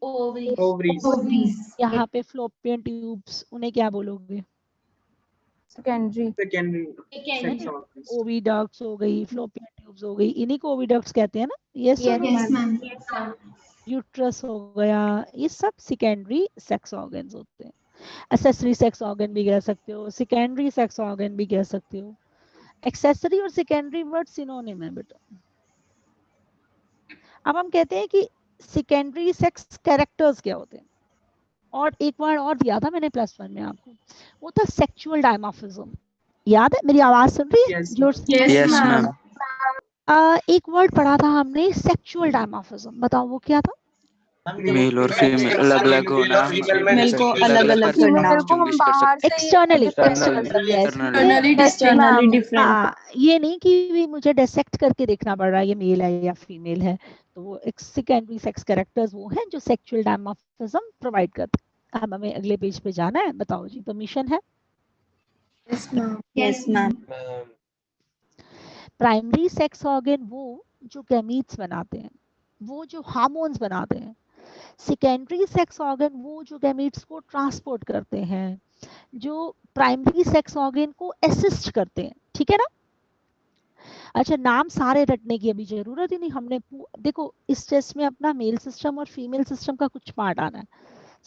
Ovaries. Ovaries. Ovaries. यहाँ पे फ्लोपियन ट्यूब्स, उन्हें क्या बोलोगे? Secondary. Secondary Secondary. sex organs. Oviducts हो गई, फ्लोपियन ट्यूब्स हो गई, इन्हीं को ओविडक्ट्स कहते हैं ना। Yes Yes, ma'am. Yes, ma'am. Uterus हो गया, ये सब सेकेंडरी सेक्स ऑर्गन्स होते हैं। एक्सेसरी सेक्स ऑर्गन भी कह सकते हो, सेकेंडरी सेक्स ऑर्गन भी कह सकते हो। एक्सेसरी और सेकेंडरी वर्ड सिनोनिम है बेटा। अब हम कहते हैं कि सेकेंडरी सेक्स कैरेक्टर्स क्या होते हैं। और एक वर्ड और दिया था मैंने +1 में आपको, वो था सेक्सुअल डायमॉर्फिज्म। याद है? मेरी आवाज सुन रही है? Yes, जोर ma'am. से। Yes, yes ma'am. मैम। एक वर्ड पढ़ा था हमने, सेक्सुअल डायमॉर्फिज्म। बताओ वो क्या था? मेल और फीमेल अलग अलग होना, मेल को अलग-अलग करना। फीमेल को हम बाहर से एक्सटर्नली Externally Externally different. हाँ, ये नहीं कि भी मुझे डिसेक्ट करके देखना पड़ रहा है ये मेल है या फीमेल है। तो वो सेकेंडरी सेक्स कैरेक्टर्स वो हैं जो सेक्सुअल डायमॉर्फिज्म प्रोवाइड करते हैं। अब हमें अगले पेज पे जाना है, बताओ जी, परमिशन है? Yes, ma'am. Yes ma'am. Primary sex organ वो जो गैमीट्स बनाते हैं, वो जो हार्मोन्स बनाते हैं। सेकेंडरी सेक्स ऑर्गन वो जो गैमीट्स को ट्रांसपोर्ट करते हैं, जो प्राइमरी सेक्स ऑर्गन को असिस्ट करते हैं। ठीक है ना? अच्छा, नाम सारे रटने की अभी जरूरत ही नहीं। हमने देखो इस टेस्ट में अपना मेल सिस्टम और फीमेल सिस्टम का कुछ पार्ट आना है,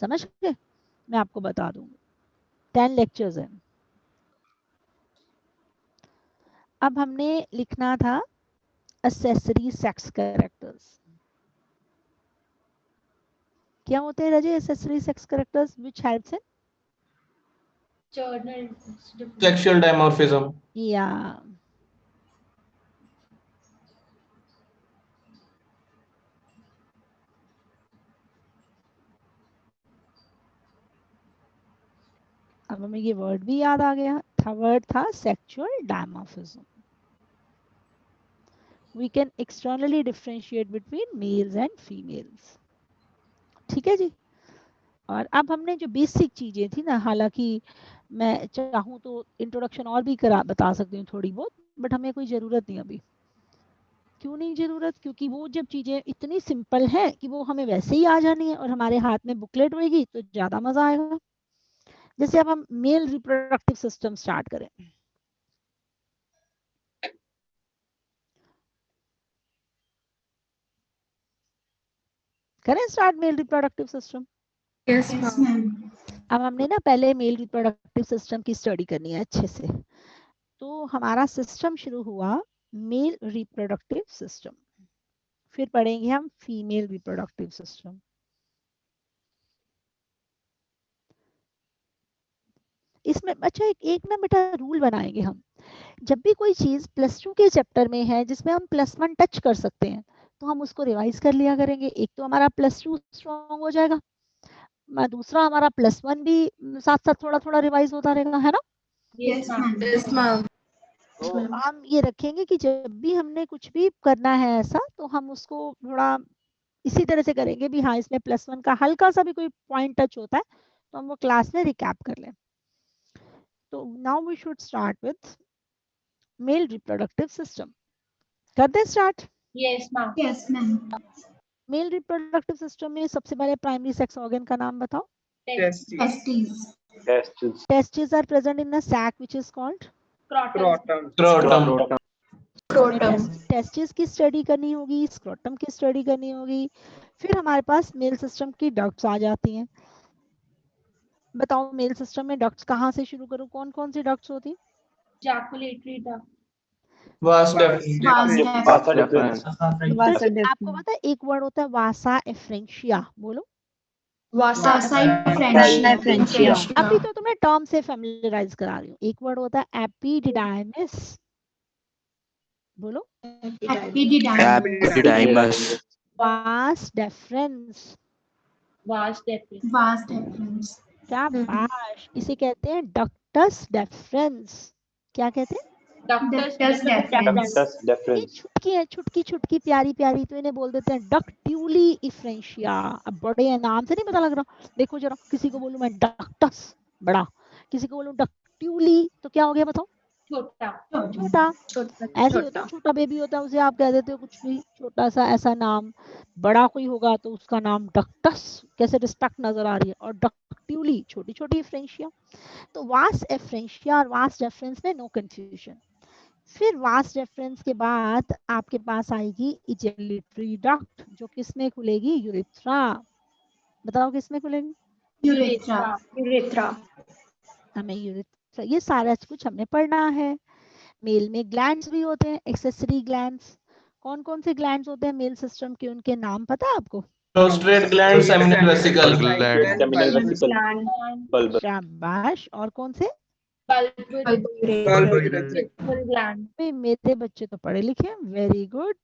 समझ गए? मैं आपको बता दूंगी, 10 लेक्चर्स हैं। अब हमने लिखना था एक्सेसरी सेक्स कैरेक्टर्स। क्या होते हैं रजे accessory sex characters which helps in Journal. Sexual dimorphism. या अब हमें ये वर्ड भी याद आ गया था। वर्ड था sexual dimorphism. We can externally differentiate between males and females. ठीक है जी। और अब हमने जो बेसिक चीजें थी ना, हालांकि मैं चाहूँ तो इंट्रोडक्शन और भी बता सकती हूँ थोड़ी बहुत, बट हमें कोई ज़रूरत नहीं अभी। क्यों नहीं ज़रूरत? क्योंकि वो जब चीज़ें इतनी सिंपल हैं कि वो हमें वैसे ही आ जानी है और हमारे हाथ में बुकलेट होगी तो ज़्यादा मज़ा आएगा। जैसे अब हम मेल रिप्रोडक्टिव सिस्टम स्टार्ट करें। करें start mail reproductive system? Yes, ma'am. अब हमने ना पहले मेल रिप्रोडक्टिव सिस्टम की स्टडी करनी है अच्छे से। तो हमारा सिस्टम शुरू हुआ मेल रिप्रोडक्टिव सिस्टम, फिर पढ़ेंगे हम फीमेल रिप्रोडक्टिव सिस्टम। इसमें अच्छा एक ना बेटा रूल बनाएंगे हम, जब भी कोई चीज +2 के चैप्टर में है जिसमें हम +1 टच कर सकते हैं तो हम उसको रिवाइज कर लिया करेंगे। एक तो हमारा +2 स्ट्रॉन्ग हो जाएगा, दूसरा हमारा +1 भी साथ साथ थोड़ा थोड़ा रिवाइज होता रहेगा, है ना? Yes, ma'am. Yes, ma'am. तो हम ये रखेंगे कि जब भी हमने कुछ भी करना है ऐसा तो हम उसको थोड़ा इसी तरह से करेंगे भी हाँ इसमें +1 का हल्का सा भी कोई पॉइंट टच होता है तो हम वो क्लास में रिकैप कर लें। तो now we should start with male reproductive system. कर दे start? Yes, ma'am. Yes, ma'am. Male reproductive system में सबसे पहले प्राइमरी सेक्स ऑर्गन का नाम बताओ। Testes. Testis are present in the sac which is called Scrotum. Scrotum. Scrotum. Testis की study करनी होगी, स्क्रोटम की स्टडी करनी होगी। फिर हमारे पास मेल सिस्टम की डक्ट्स आ जाती हैं। बताओ मेल सिस्टम में डक्ट्स कहाँ से शुरू करूँ? कौन कौन सी डक्ट्स होती? Ejaculatory duct. Vas Vas deferens. आपको पता है एक वर्ड होता है वासा एफ्रेंशिया, बोलो। Vasa efferentia. अभी तो तुम्हें टर्म से फैमिलियराइज करा रही हूँ। एक वर्ड होता है एपिडिडाइमिस, बोलो। Epididymis. Vas deferens. Vas deferens. Vas deferens. शाबाश, इसे कहते हैं डक्टस डेफरेंस। क्या कहते हैं? Ductus Ductus deferens. ये छुटकी है, छुटकी छुटकी प्यारी प्यारी, तो इन्हें बोल देते हैं डक्ट्यूली इफ्रेंशिया। अब बड़े हैं, नाम से नहीं पता लग रहा। देखो जरा, किसी को बोलूं मैं डक्टस बड़ा, किसी को बोलूं डक्ट्यूली तो क्या हो गया बताओ? छोटा. छोटा। ऐसे होता है, छोटा बेबी होता है उसे आप कह देते हो कुछ भी छोटा सा ऐसा नाम। बड़ा कोई होगा तो उसका नाम डक्टस, कैसे रिस्पेक्ट नजर आ रही है। और डक्ट्यूली छोटी छोटी इफ्रेंशिया। तो वास एफ्रेंशिया और वास डेफरेंस में नो कंफ्यूजन। फिर वास डेफरेंस के बाद आपके पास आएगी इजैकुलेटरी डक्ट, जो किस में खुलेगी? यूरेथ्रा। बताओ किस में खुलेगी? Urethra. हमें यूरेथ्रा, ये सारा कुछ हमने पढ़ना है। मेल में ग्लैंड्स भी होते हैं, एक्सेसरी ग्लैंड्स। कौन कौन से ग्लैंड्स होते हैं मेल सिस्टम के, उनके नाम पता है आपको? Prostrate gland, seminal vesicle. Seminal vesicle. शाबाश। और कौन से? Bulbourethral gland. मेरे बच्चे तो पढ़े लिखे हैं, very good,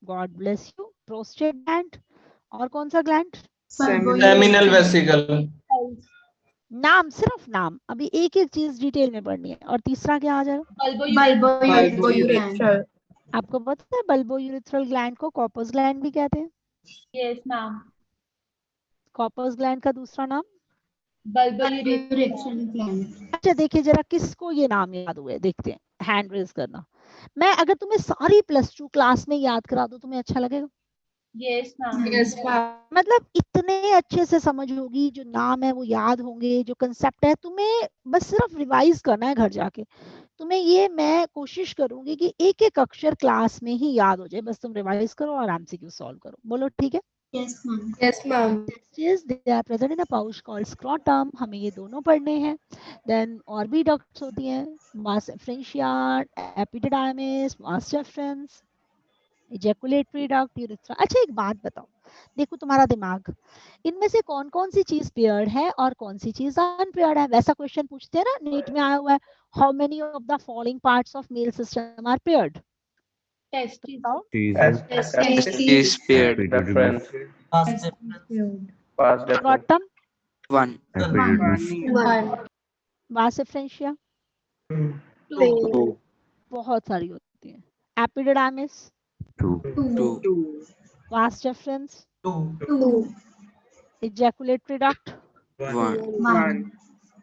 God bless you. Prostate gland. और कौन सा ग्लैंड? Seminal vesicle. नाम, सिर्फ नाम, अभी एक एक चीज डिटेल में पढ़नी है। और तीसरा क्या आ जाएगा? Bulbourethral. आपको पता है बल्बोयूरेथ्रल ग्लैंड को कॉपर्स ग्लैंड भी कहते हैं? Yes ma'am. कॉपर्स ग्लैंड का दूसरा नाम? Bulbourethral gland. अच्छा देखिए जरा किसको ये नाम याद हुए, देखते हैं, हैंड रेज करना। मैं अगर तुम्हें सारी +2 क्लास में याद करा दूं तुम्हें अच्छा लगेगा? Yes ma'am. मतलब इतने अच्छे से समझ होगी, जो नाम है वो याद होंगे, जो कंसेप्ट है तुम्हें बस सिर्फ रिवाइज करना है घर जाके। तुम्हें ये मैं कोशिश करूंगी कि एक एक अक्षर क्लास में ही याद हो जाए, बस तुम रिवाइज करो और एमसीक्यू सॉल्व करो। बोलो ठीक है? Yes, ma'am. Yes, ma'am. Testes, they are present in a pouch called scrotum. हमें ये दोनों पढ़ने हैं। देन और भी डक्ट्स होती हैं, vas efferentia, epididymis, vas deferens, ejaculatory duct, urethra। अच्छा एक बात बताओ, देखो तुम्हारा दिमाग, इनमें से कौन कौन सी चीज पेयर्ड है और कौन सी चीज अनपेयर्ड है? वैसा क्वेश्चन पूछते हैं ना, नीट में आया हुआ है, how many of the following parts of male system are paired? Testis. बताओ। Testes paired. Deferens. Vas deferens. Scrotum, 1. vas efferentia, 2. बहुत सारी होती हैं। Epididymis, 2. vas deferens, 2. ejaculatory duct, 1.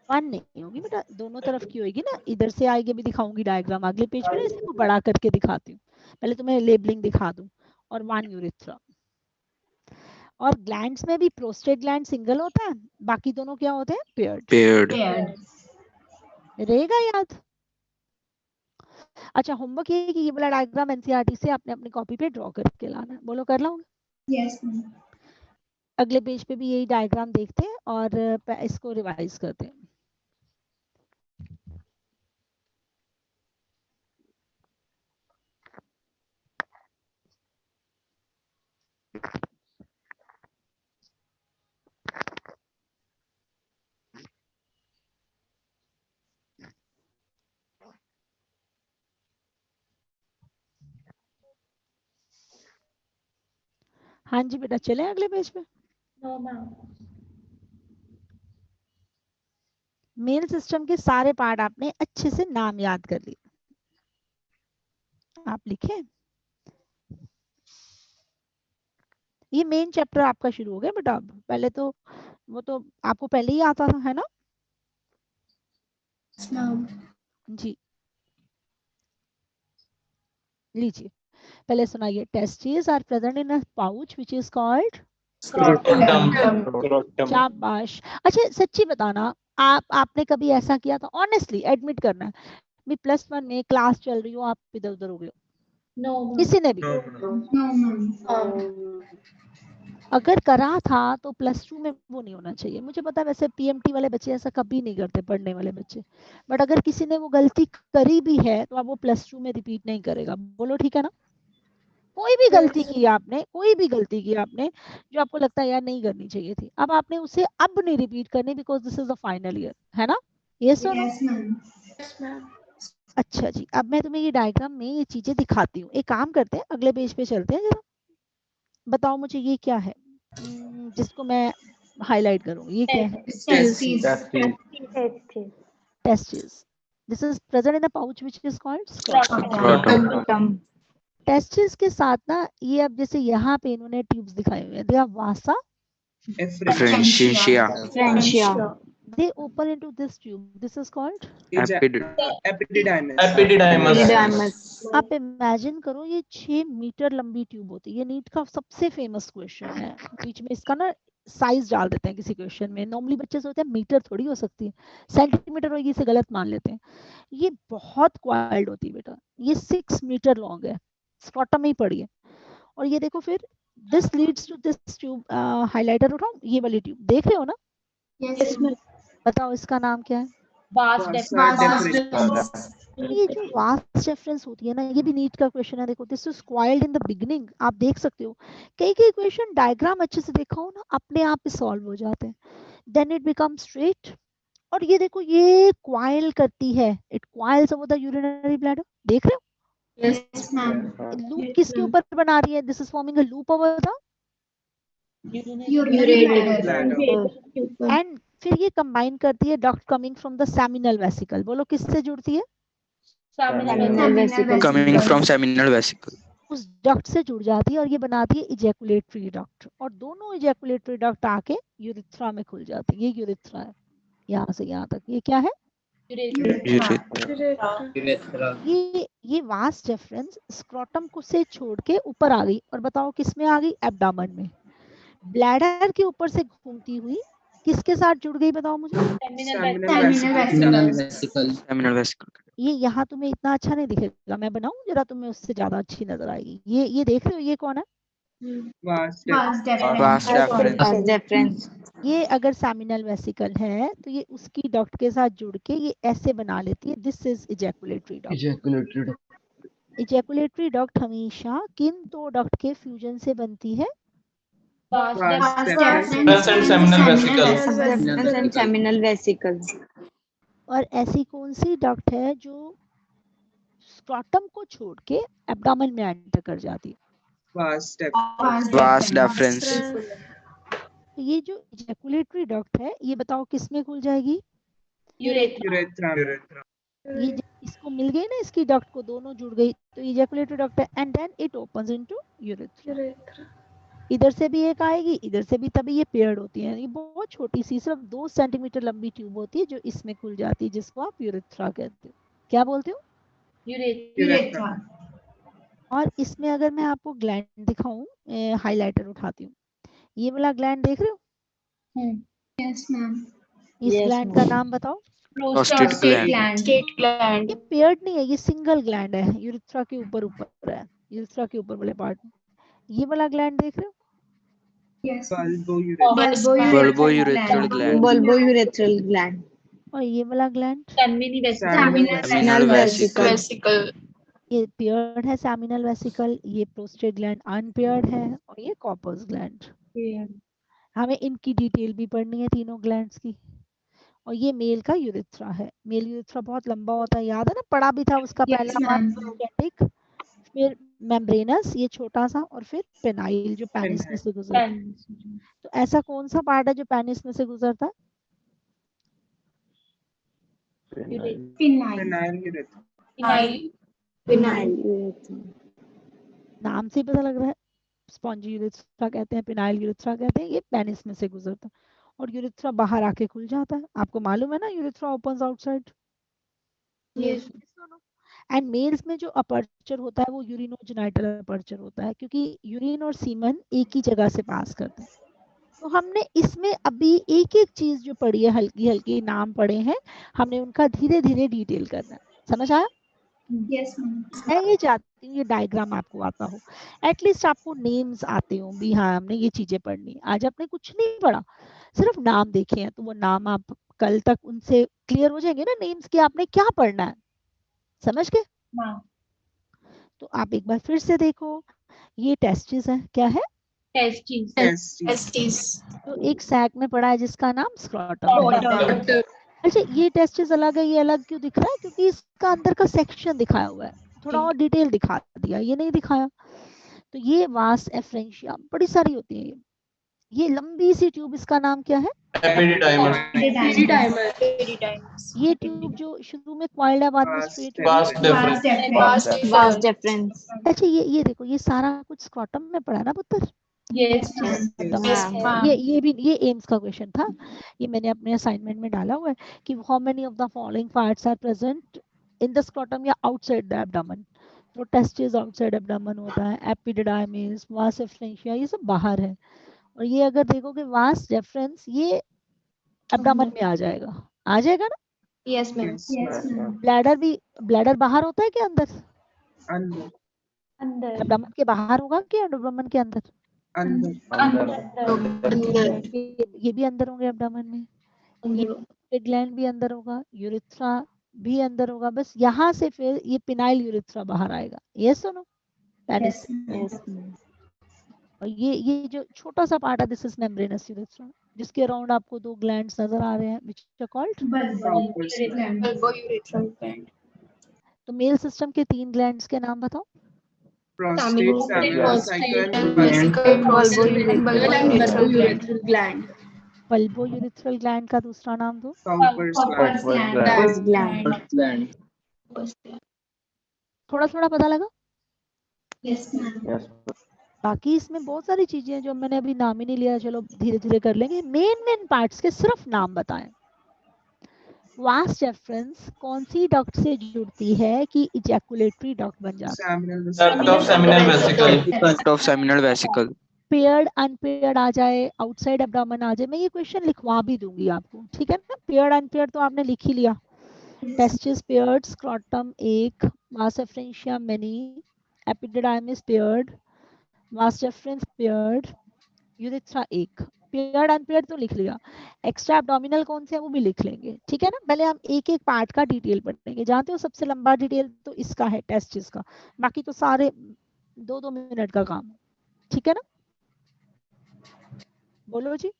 1 नहीं होगी बेटा, दोनों तरफ की होगी ना, इधर से आएगी, भी दिखाऊंगी डायग्राम अगले पेज पे, इसको बड़ा करके दिखाती हूँ, पहले तुम्हें लेबलिंग दिखा दूं। और 1 यूरेथ्रा। और ग्लैंड्स में भी प्रोस्टेट ग्लैंड सिंगल होता है, बाकी दोनों क्या होते हैं? पेयर्ड। Paired. रहेगा याद? अच्छा होमवर्क ये है कि ये वाला डायग्राम एनसीईआरटी से आपने अपनी कॉपी पे ड्रॉ करके लाना है। बोलो कर लाऊंगा? Yes, ma'am. अगले पेज पे भी यही डायग्राम देखते हैं और इसको रिवाइज करते हैं। हाँ जी बेटा, चले अगले पेज पे। No ma'am. मेल सिस्टम के सारे पार्ट आपने अच्छे से नाम याद कर लिए। आप लिखे, ये मेन चैप्टर आपका शुरू हो गया बेटा। अब पहले तो वो तो आपको पहले ही आता था, है ना? Yes, ma'am. जी लीजिए, पहले सुनाइए। Testis are present in a pouch which is called Scrotum. शाबाश। अच्छा सच्ची बताना, आपने कभी ऐसा किया था? ऑनेस्टली एडमिट करना है, भी +1 में क्लास चल रही हो, आप इधर उधर हो गए हो? No ma'am. किसी ने भी? No, ma'am. अगर करा था तो +2 में वो नहीं होना चाहिए। मुझे पता है वैसे पीएमटी वाले बच्चे ऐसा कभी नहीं करते, पढ़ने वाले बच्चे, बट अगर किसी ने वो गलती करी भी है तो अब वो +2 में रिपीट नहीं करेगा। बोलो ठीक है ना? कोई भी गलती की आपने, कोई भी गलती की आपने जो आपको लगता है यार नहीं करनी चाहिए थी, अब आपने उसे अब नहीं रिपीट करनी, because this is the final year, है ना? ये सुनो। Yes, ma'am. अच्छा जी, अब मैं तुम्हें ये डायग्राम में ये चीजें दिखाती हूँ। एक काम करते हैं, अगले पेज पे चलते हैं जरा। बताओ मुझे ये क्या है जिसको मैं हाईलाइट करूंगी? ये क्या है? Testis. This is present in a pouch which is called Scrotum. Testis के साथ ना, ये अब जैसे यहाँ पे इन्होंने ट्यूब्स दिखाए हुए हैं, they are vasa, Efferentia. they open into this tube, this is called Epididymis. Epididymis. आप इमेजिन करो ये 6 मीटर लंबी ट्यूब होती है। ये नीट का सबसे फेमस क्वेश्चन है, बीच में इसका ना साइज डाल देते हैं किसी क्वेश्चन में। नॉर्मली बच्चे सोचते हैं मीटर थोड़ी हो सकती है, सेंटीमीटर होगी, इसे गलत मान लेते हैं। ये बहुत क्वाइल्ड होती है बेटा, ये 6 मीटर लॉन्ग है, स्क्रॉटम में ही पड़ी है। और ये देखो फिर this leads to this tube, highlighter उठाओ, ये वाली ट्यूब देख रहे हो ना? Yes, ma'am. बताओ इसका नाम क्या है? वास Vas ये जो वास्ट रेफरेंस होती है ना, ये भी नीट का क्वेश्चन है। देखो this is coiled in the beginning, आप देख सकते हो कई कई क्वेश्चन डायग्राम अच्छे से देखा हो ना, अपने आप ही सॉल्व हो जाते हैं, देन इट बिकम स्ट्रेट। और ये देखो ये क्वाइल करती है, it coils over the urinary bladder, देख रहे हो? Yes, ma'am. लूप किसके ऊपर बना रही है? This is forming a loop over the end फिर ये कंबाइन करती है duct coming from the seminal vesicle. बोलो किससे जुड़ती है? Coming from seminal vesicle. उस डक्ट से जुड़ जाती है और ये बनाती है इजैकुलेटरी डक्ट, और दोनों इजैकुलेटरी डक्ट आके यूरिथ्रा में खुल जाती है। ये यूरिथ्रा है, यहाँ से यहाँ तक। ये क्या है? ये वास डिफरेंस स्क्रोटम को से छोड़ के ऊपर आ गई, और बताओ किस में आ गई? एब्डामन में। ब्लैडर के ऊपर से घूमती हुई किसके साथ जुड़ गई बताओ मुझे? Seminal vesicle. ये यहाँ तुम्हें इतना अच्छा नहीं दिखेगा, मैं बनाऊं जरा, तुम्हें उससे ज्यादा अच्छी नजर आएगी। ये देख रहे हो ये कौन है? Vas deferens. ये अगर सेमिनल वेसिकल है तो ये उसकी डक्ट के साथ जुड़ के ये ऐसे बना लेती है। This is ejaculatory duct. Ejaculatory duct हमेशा किन दो डक्ट के फ्यूजन से बनती है? Seminal vesicle. और ऐसी कौन सी डक्ट है जो स्क्रोटम को छोड़ के एब्डामन में एंटर कर जाती है? Vas deferens. तो ये जो इजैकुलेटरी डक्ट है ये बताओ किस में खुल जाएगी? यूरेथ्रा। ये इसको मिल गई ना, इसकी डक्ट को दोनों जुड़ गई, तो इजैकुलेटरी डक्ट है। And then it opens into urethra. इधर से भी एक आएगी, इधर से भी, तभी ये पेयर्ड होती है। ये बहुत छोटी सी, सिर्फ 2 सेंटीमीटर लंबी ट्यूब होती है जो इसमें खुल जाती है, जिसको आप यूरेथ्रा कहते हो। क्या बोलते हो? यूरेथ्रा। और इसमें अगर मैं आपको ग्लैंड दिखाऊं, हाइलाइटर उठाती हूँ, ये वाला ग्लैंड देख रहे हो? Yes ma'am. इस ग्लैंड का नाम बताओ। Prostate gland. ये पेयर्ड नहीं है, ये सिंगल ग्लैंड है, यूरेथ्रा के ऊपर ऊपर है, यूरेथ्रा के ऊपर वाले पार्ट में। ये वाला ग्लैंड देख रहे हो? यस। Bulbourethral gland. और ये वाला ग्लैंड? Seminal vesicle. ये पेयर्ड है सेमिनल वेसिकल, ये प्रोस्टेट ग्लैंड अनपेयर्ड है, और ये कॉपर्स ग्लैंड। हमें इनकी डिटेल भी पढ़नी है, तीनों ग्लैंड्स की। और ये मेल का यूरेथ्रा है। मेल यूरेथ्रा बहुत लंबा होता है, याद है ना, पढ़ा भी था उसका पहला पार्ट, प्रोस्टेटिक, फिर मेम्ब्रेनस ये छोटा सा, और फिर पेनाइल जो पेनिस में से गुजरता है। तो ऐसा कौन सा पार्ट है जो पेनिस में से गुजरता है? नाम से ही पता लग रहा है, स्पॉन्जी यूरेथ्रा कहते हैं, पेनाइल यूरेथ्रा कहते हैं। ये पेनिस में से गुजरता है और यूरेथ्रा बाहर आके खुल जाता है। आपको मालूम है ना, urethra opens outside. And males में जो अपर्चर होता है वो यूरिनोजेनाइटल अपर्चर होता है, क्योंकि यूरिन और सीमन एक ही जगह से पास करते हैं। तो हमने इसमें अभी एक एक चीज जो पढ़ी है, हल्की हल्की नाम पढ़े हैं, हमने उनका धीरे धीरे डिटेल करना है। समझ आया? Yes ma'am. मैं ये चाहती हूँ ये डायग्राम आपको आता हो, एटलीस्ट आपको नेम्स आते हो भी। हाँ, हमने ये चीजें पढ़नी। आज आपने कुछ नहीं पढ़ा, सिर्फ नाम देखे हैं, तो वो नाम आप कल तक उनसे क्लियर हो जाएंगे ना, नेम्स के आपने क्या पढ़ना है। समझ गए? तो आप एक बार फिर से देखो, ये टेस्टिस है। क्या है? टेस्टिस। तो एक सैक में पड़ा है जिसका नाम स्क्रोटम है। अच्छा, ये टेस्टिस अलग है, ये अलग क्यों दिख रहा है? क्योंकि इसका अंदर का सेक्शन दिखाया हुआ है, थोड़ा और डिटेल दिखा दिया, ये नहीं दिखाया। तो ये वास एफरेंशिया बड़ी सारी होती है। ये लंबी सी ट्यूब, इसका नाम क्या है? ये ट्यूब जो शुरू में क्वाइल्ड है, बाद में स्ट्रेट। अच्छा, ये देखो, ये सारा कुछ स्क्रोटम में पड़ा है ना पुत्र? ये एम्स का क्वेश्चन था, ये मैंने अपने असाइनमेंट में डाला हुआ है कि how many of the following parts are present in the scrotum या आउटसाइड द एब्डोमेन। तो टेस्टिस आउटसाइड एब्डोमेन होता है, एपिडिडाइमिस, वास एफरेंशिया ये सब बाहर है। और ये अगर देखोगे वास रेफरेंस, ये एब्डोमेन में आ जाएगा ना? Yes ma'am. ब्लैडर बाहर होता है कि अंदर? अंदर। एब्डोमेन के बाहर होगा कि एब्डोमेन के अंदर? ये भी अंदर होंगे एब्डोमेन में। ये ग्लैंड भी अंदर होगा, यूरेथ्रा भी अंदर होगा। बस यहाँ से फिर ये पिनाइल यूरेथ्रा बाहर आएगा। यस सुनो, पेनिस। और ये जो छोटा सा पार्ट है, दिस इज मेम्ब्रेनस यूरेथ्रा, जिसके अराउंड आपको 2 ग्लैंड्स नजर आ रहे हैं, which are called bulbourethral gland. तो मेल सिस्टम के 3 ग्लैंड्स के नाम बताओ। prostate, seminal, cycle, and bulbourethral gland. Bulbourethral gland का दूसरा नाम दो। Cowper's gland. Cowper's gland. थोड़ा थोड़ा पता लगा। Yes, ma'am. बाकी इसमें बहुत सारी चीजें हैं जो मैंने अभी नाम ही नहीं लिया, चलो धीरे धीरे कर लेंगे। मेन पार्ट्स के सिर्फ नाम बताएं। वास्ट रेफरेंस कौन सी डक्ट से जुड़ती है कि इजैकुलेटरी डक्ट बन जाता है? Duct of seminal vesicle. Paired unpaired आ जाए, आउटसाइड एब्डोमेन आ जाए, मैं ये क्वेश्चन लिखवा भी दूंगी आपको, ठीक है ना। पेयर्ड अनपेयर्ड तो आपने लिख ही लिया। टेस्टिस पेयर्ड, स्क्रॉटम एक, वास एफरेंशिया मेनी, एपिडिडाइमिस पेयर्ड, वास रेफरेंस पेयर्ड, यूरेथ्रा एक। पेयर्ड अनपेयर्ड तो लिख लिया। एक्स्ट्रा एब्डोमिनल कौन से है वो भी लिख लेंगे, ठीक है ना। पहले हम एक एक पार्ट का डिटेल पढ़ेंगे। जानते हो सबसे लंबा डिटेल तो इसका है, टेस्टिस का। बाकी तो सारे 2-2 मिनट का काम, ठीक है ना। बोलो जी।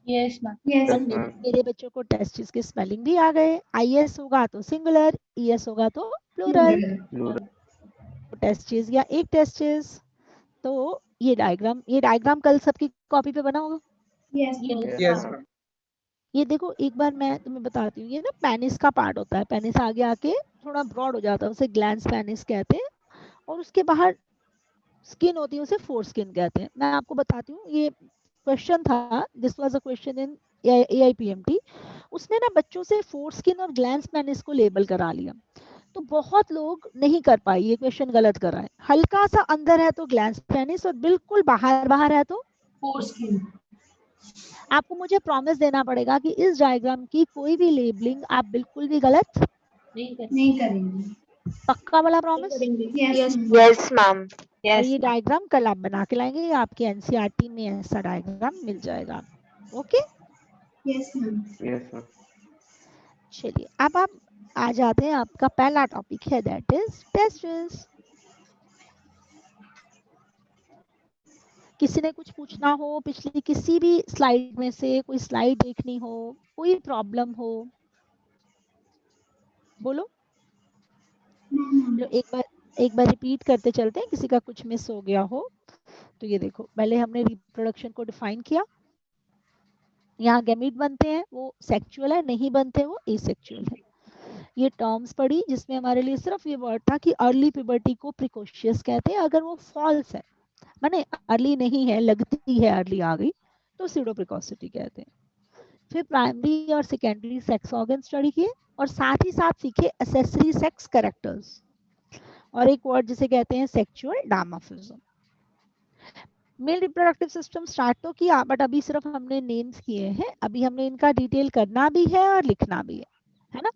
Yes, ma'am. Yes, और ma'am. मेरे बच्चों को टेस्टिस के स्पेलिंग भी आ गए। आईएस होगा तो सिंगुलर, ईएस होगा तो प्लूरल। टेस्टिस या एक टेस्टिस। तो ये डायग्राम कल सबकी कॉपी पे बना होगा। Yes, Yes, ma'am. ये देखो एक बार मैं तुम्हें बताती हूँ। ये ना पेनिस का पार्ट होता है। पेनिस आगे आके थोड़ा ब्रॉड हो जाता है, उसे ग्लैंड्स पेनिस कहते हैं। और उसके बाहर स्किन होती है, उसे फोर स्किन कहते हैं। मैं आपको बताती हूँ, ये क्वेश्चन था, this was a question in AIPMT। उसने ना बच्चों से फोर स्किन और ग्लैंड्स पेनिस को लेबल करा लिया। तो बहुत लोग नहीं कर पाए, ये क्वेश्चन गलत कराए। हल्का सा अंदर है तो ग्लैंड्स पेनिस और बिल्कुल बाहर है तो foreskin. आपको मुझे प्रॉमिस देना पड़ेगा कि इस डायग्राम की कोई भी लेबलिंग आप बिल्कुल भी गलत नहीं करेंगे. पक्का वाला promise. Yes, ma'am. Yes, ma'am. तो ये डायग्राम कल आप बना के लाएंगे, आपके एनसीईआरटी में ऐसा डायग्राम मिल जाएगा। Okay, Yes, ma'am. चलिए अब आप आ जाते हैं। आपका पहला टॉपिक है दैट इज टेस्टिस। किसी ने कुछ पूछना हो, पिछली किसी भी स्लाइड में से कोई स्लाइड देखनी हो, कोई प्रॉब्लम हो, बोलो। एक बार रिपीट करते चलते हैं, किसी का कुछ मिस हो गया हो तो। ये देखो, पहले हमने रिप्रोडक्शन को डिफाइन किया। यहाँ गैमीट बनते हैं वो सेक्सुअल है, नहीं बनते वो एसेक्सुअल है। ये टर्म्स पढ़ी जिसमें हमारे लिए सिर्फ ये वर्ड था कि अर्ली प्यूबर्टी को प्रिकॉशियस कहते हैं। अगर वो फॉल्स है, माने अर्ली नहीं है, लगती है अर्ली आ गई, तो सीडो प्रिकॉसिटी कहते हैं। फिर प्राइमरी और सेकेंडरी सेक्स ऑर्गन स्टडी किए और साथ ही साथ सीखे एसेसरी सेक्स कैरेक्टर्स और एक वर्ड जिसे कहते हैं sexual dimorphism. Mail reproductive system start तो किया, बट अभी सिर्फ हमने नेम्स किए हैं। अभी हमने इनका डिटेल करना भी है और लिखना भी है ना।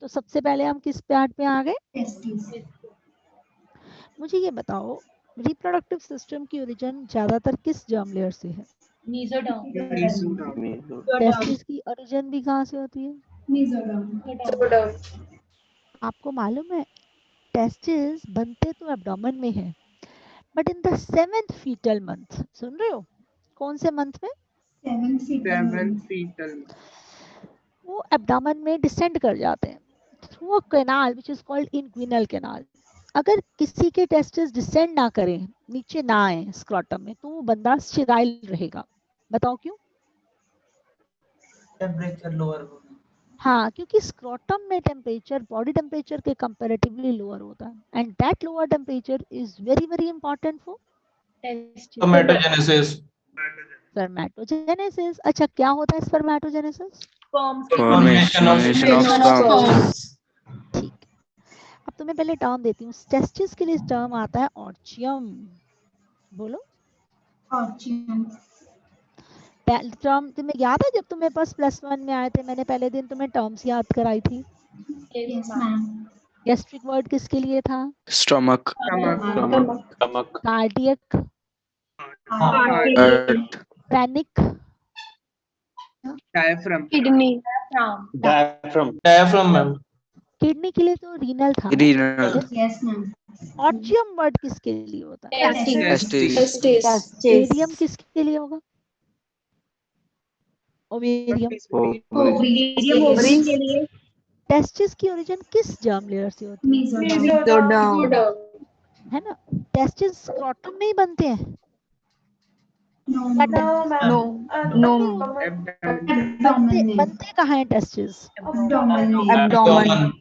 तो सबसे पहले हम किस पार्ट पे आ गए? Testes. मुझे ये बताओ, रिप्रोडक्टिव सिस्टम की ओरिजिन ज्यादातर किस जर्म लेयर से है? Mesoderm. टेस्टिस की ओरिजिन भी कहाँ से होती है? Mesoderm. आपको मालूम है टेस्टिस बनते तो एब्डोमेन में है, but in the 7th fetal month. सुन रहे हो? कौन से मंथ में? 7 fetal. वो एब्डोमेन में डिसेंड कर जाते हैं through a canal which is called inguinal canal. अगर किसी के टेस्टिस डिसेंड ना करें, नीचे ना आए स्क्रॉटम में, तो वो बंदा स्टेराइल रहेगा। बताओ क्यों? टेम्परेचर लोअर होगा। हाँ, क्योंकि स्क्रॉटम में टेम्परेचर बॉडी टेम्परेचर के कंपैरेटिवली लोअर होता है and that lower temperature is very important for Spermatogenesis. Spermatogenesis. अच्छा, क्या होता है स्पर्मेटोजेनेसिस? Formation of sperm. ठीक, अब तुम्हें पहले टर्म देती हूँ। टेस्टिस के लिए टर्म आता है ऑर्चियम। बोलो। Orchium. टर्म तुम्हें याद है जब तुम्हें पास +1 में आए थे, मैंने पहले दिन तुम्हें टर्म्स याद कराई थी। Yes, ma'am. गैस्ट्रिक वर्ड किसके लिए था? Stomach. Stomach. Cardiac, Heart. Panic, Diaphragm. Diaphragm, ma'am. Kidney के लिए तो रीनल था। Renal. Yes, ma'am. ऑर्चियम वर्ड किसके लिए होता है? Testes. ओवेरियम किसके लिए होगा? ओवेरियम। टेस्टिस की ओरिजिन किस जर्म लेयर से होती है? Mesoderm. है ना। टेस्टिस स्क्रॉटम में ही बनते हैं। No, क्या ma'am. testes no scrotum no में होते हैं? Abdomen में. बनते कहाँ हैं टेस्टिस? Abdomen में. एब्डोमेन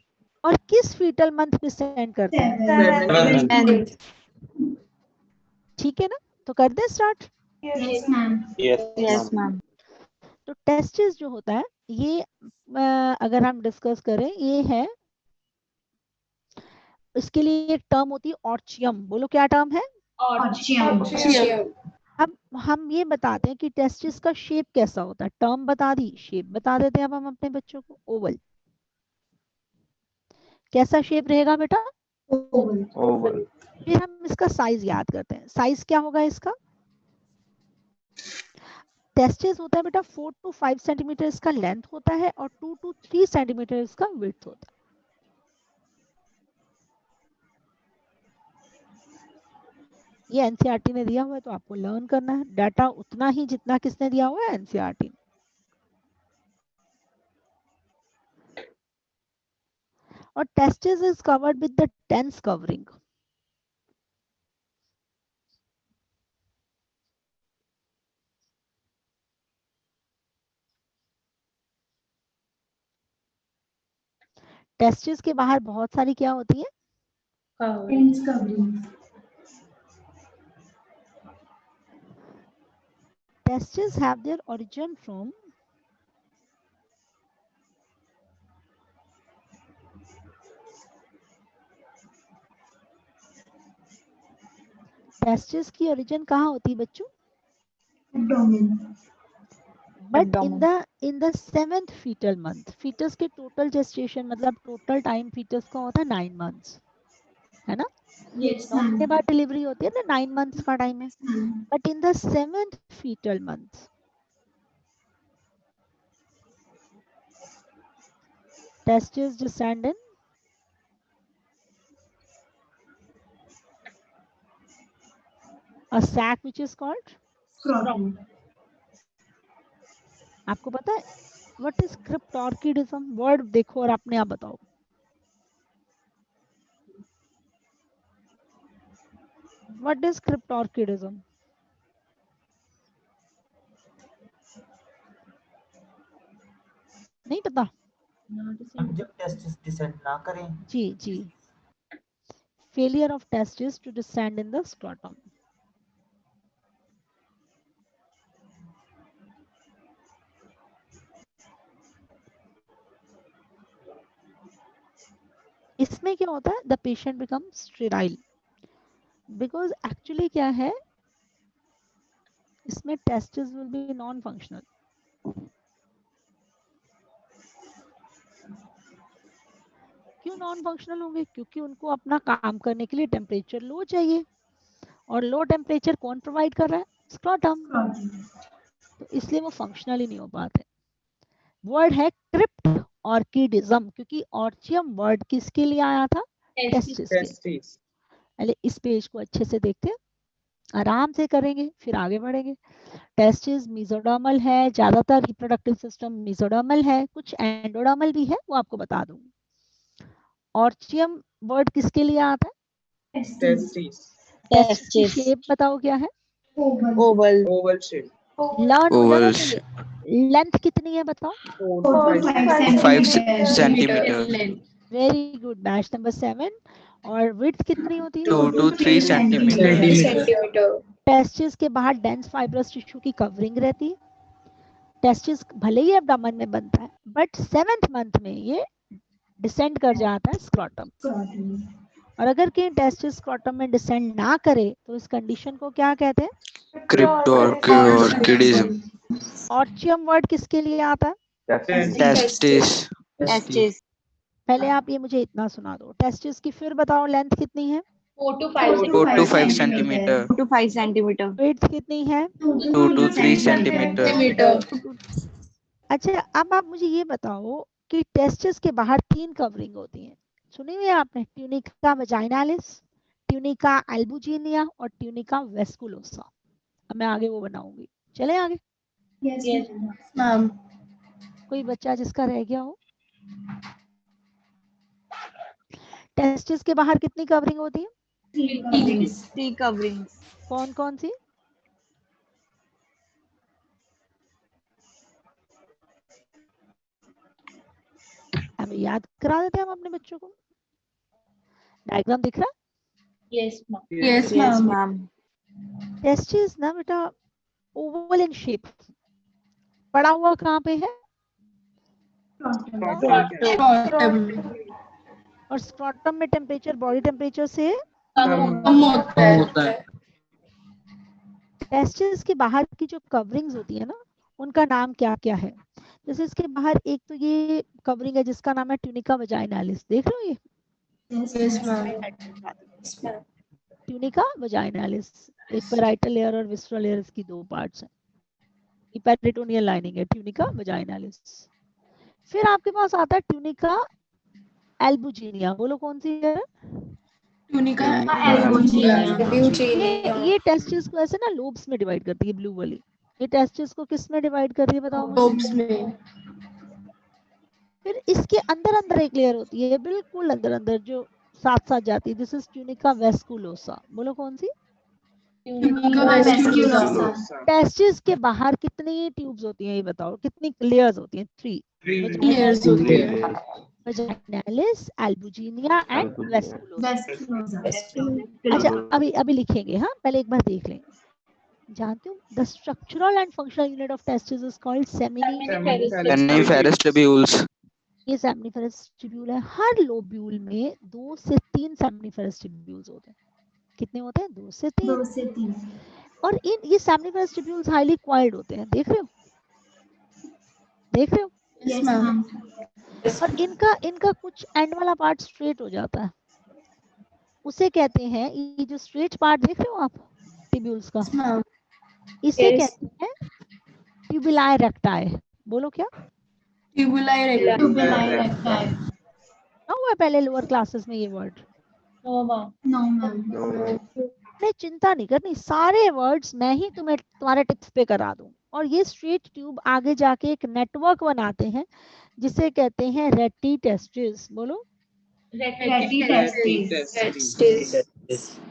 और किस फीटल मंथ में स्टैंड करते हैं? 7th. एंड ठीक है ना, तो कर दे start. Yes, ma'am. Yes ma'am तो टेस्टिस जो होता है ये अगर हम डिस्कस करें, ये है, इसके लिए एक टर्म होती है ऑर्चियम। बोलो क्या टर्म है? Archium. अब हम ये बताते हैं कि टेस्टिस का शेप कैसा होता है। टर्म बता दी, शेप बता देते हैं अब हम अपने बच्चों को। ओवल। कैसा शेप रहेगा बेटा? Oval. फिर हम इसका साइज याद करते हैं। साइज क्या होगा इसका? टेस्टिस होता है बेटा 4 to 5 सेंटीमीटर इसका लेंथ होता है और 2 to 3 सेंटीमीटर इसका विड्थ होता है। ये एनसीईआरटी ने दिया हुआ है, तो आपको लर्न करना है डाटा उतना ही जितना किसने दिया हुआ है? एनसीईआरटी। और testis is covered with the dense covering. Testis के बाहर बहुत सारी क्या होती है? Dense covering. Testes have their origin from testis की ओरिजिन कहाँ होती है बच्चों? Abdomen. But in the 7th fetal month. Fetus के टोटल जेस्टेशन मतलब टोटल टाइम फीटस का होता है 9 मंथ्स, है ना। Yes, 9 के ma'am. बाद डिलीवरी होती है ना, 9 मंथ्स का टाइम है। But in the 7th fetal month testis descend in a sac which is called, Scrotum. आपको पता है व्हाट इज क्रिप्टोर्किडिज्म? वर्ड देखो और अपने आप बताओ। What is cryptorchidism? नहीं पता? जब टेस्टिस डिसेंड ना करें। जी जी, failure of testis to descend in the scrotum. इसमें क्या होता है? The patient become sterile because actually क्या है, इसमें testis will be non functional. क्यों नॉन फंक्शनल होंगे? क्योंकि उनको अपना काम करने के लिए टेम्परेचर लो चाहिए, और लो टेम्परेचर कौन प्रोवाइड कर रहा है? स्क्रॉटम। तो इसलिए वो फंक्शनल ही नहीं हो पाते। वर्ड है क्रिप्ट ऑर्किडिज्म, क्योंकि ऑर्चियम वर्ड किसके लिए आया था? टेस्टिस के। पहले इस पेज को अच्छे से देखते हैं, आराम से करेंगे फिर आगे बढ़ेंगे। टेस्टिस मेसोडर्मल है, ज्यादातर रिप्रोडक्टिव सिस्टम मेसोडर्मल है, कुछ एंडोडर्मल भी है, वो आपको बता दूंगी। ऑर्चियम वर्ड किसके लिए आता है? टेस्टिस की शेप बताओ क्या है? Oval shape. लर्न हो जाना ओवल चाहिए। लेंथ कितनी है बताओ? 4 to 5 5 centimeter. Very good, batch number 7। और विड्थ कितनी होती है? 2 to 3 सेंटीमीटर। टेस्टिस के बाहर डेंस फाइब्रस टिश्यू की कवरिंग रहती है। टेस्टिस भले ही एब्डोमेन में बनता है, बट 7th मंथ में ये डिसेंड कर जाता है स्क्रॉटम। और अगर कहीं टेस्टिस स्क्रॉटम में डिसेंड ना करे तो इस कंडीशन को क्या कहते हैं? क्रिप्टोर्किडिज्म। ऑर्चियम वर्ड किसके लिए आता है? टेस्टिस। पहले आप ये मुझे इतना सुना दो, टेस्टिस की फिर बताओ लेंथ कितनी है? 4 to 5 centimetre. 2 to 5 centimetre width कितनी है? 2 to 3 सेंटीमीटर। अच्छा, अब आप मुझे ये बताओ कि टेस्टिस के बाहर 3 कवरिंग होती हैं, सुनी हुई है आपने? ट्यूनिका वजाइनालिस, ट्यूनिका अल्बुजिनिया और ट्यूनिका वेस्कुलोसा। अब मैं आगे वो बनाऊंगी, चले आगे। Yes, मैम कोई बच्चा जिसका रह गया हो? टेस्टिस के बाहर कितनी कवरिंग होती है? T coverings. कौन कौन सी? हमें याद करा देते हैं हम अपने बच्चों को। डायग्राम दिख रहा? Yes, ma'am. Yes, ma'am. Testis ना बेटा ओवल इन शेप, पड़ा हुआ कहाँ पे है? और स्क्रॉटम में टेम्परेचर बॉडी टेम्परेचर से कम होता है। टेस्टिस के बाहर की जो कवरिंग्स होती है ना, उनका नाम क्या क्या है? जैसे इसके बाहर एक तो ये कवरिंग है जिसका नाम है ट्यूनिका वजाइनालिस, देख लो ये Yes, ma'am. ट्यूनिका वजाइनालिस, एक पैराइटल लेयर और विस्ट्रल लेयर की दो पार्ट्स हैं। ये पेरिटोनियल लाइनिंग है ट्यूनिका वजाइनालिस। फिर आपके पास आता है ट्यूनिका एल्बुजिनिया, बोलो कौन सी है? Tunica ये टेस्टिस को ऐसे ना लोब्स में डिवाइड करती है, ब्लू वाली। ये टेस्टिस को किस में डिवाइड कर रही है बताओ मुझे? lobes में। फिर इसके अंदर अंदर एक लेयर होती है, बिल्कुल अंदर अंदर, जो साथ साथ जाती है। दिस इज ट्यूनिका वेस्कुलोसा, बोलो कौन सी? टेस्टिस के बाहर कितनी ट्यूब्स होती हैं ये बताओ, कितनी लेयर्स होती हैं? 3 layers होती है। Vaginalis, albuginea and वेस्कुलोसा। अच्छा अभी लिखेंगे, हाँ पहले एक बार देख लें। जानते हो the structural and functional unit of testis is called seminiferous tubules. ये सेमिनिफेरस ट्यूब्यूल है। हर लोब्यूल में 2 से 3 सेमिनिफेरस ट्यूब्यूल्स होते हैं। कितने होते हैं? 2 से 3। और ये सेमिनिफेरस ट्यूब्यूल्स हाईली क्वाइल्ड होते हैं, देख रहे हो? देख रहे हो? Yes, ma'am. और इनका कुछ एंड वाला पार्ट स्ट्रेट हो जाता है, उसे कहते हैं, ये जो स्ट्रेट पार्ट देख रहे हो आप ट्यूब्यूल्स का, इसे कहते हैं ट्यूबुलाई रेक्टाई। बोलो क्या? Tubuli recti। ना हुआ है पहले लोअर क्लासेस में ये word? No, ma'am. No, ma'am. नहीं चिंता नहीं करनी, सारे वर्ड्स मैं ही तुम्हारे टिप्स पे करा दूं। और ये स्ट्रेट ट्यूब आगे जाके एक नेटवर्क बनाते हैं जिसे कहते हैं रेटी टेस्टिस। बोलो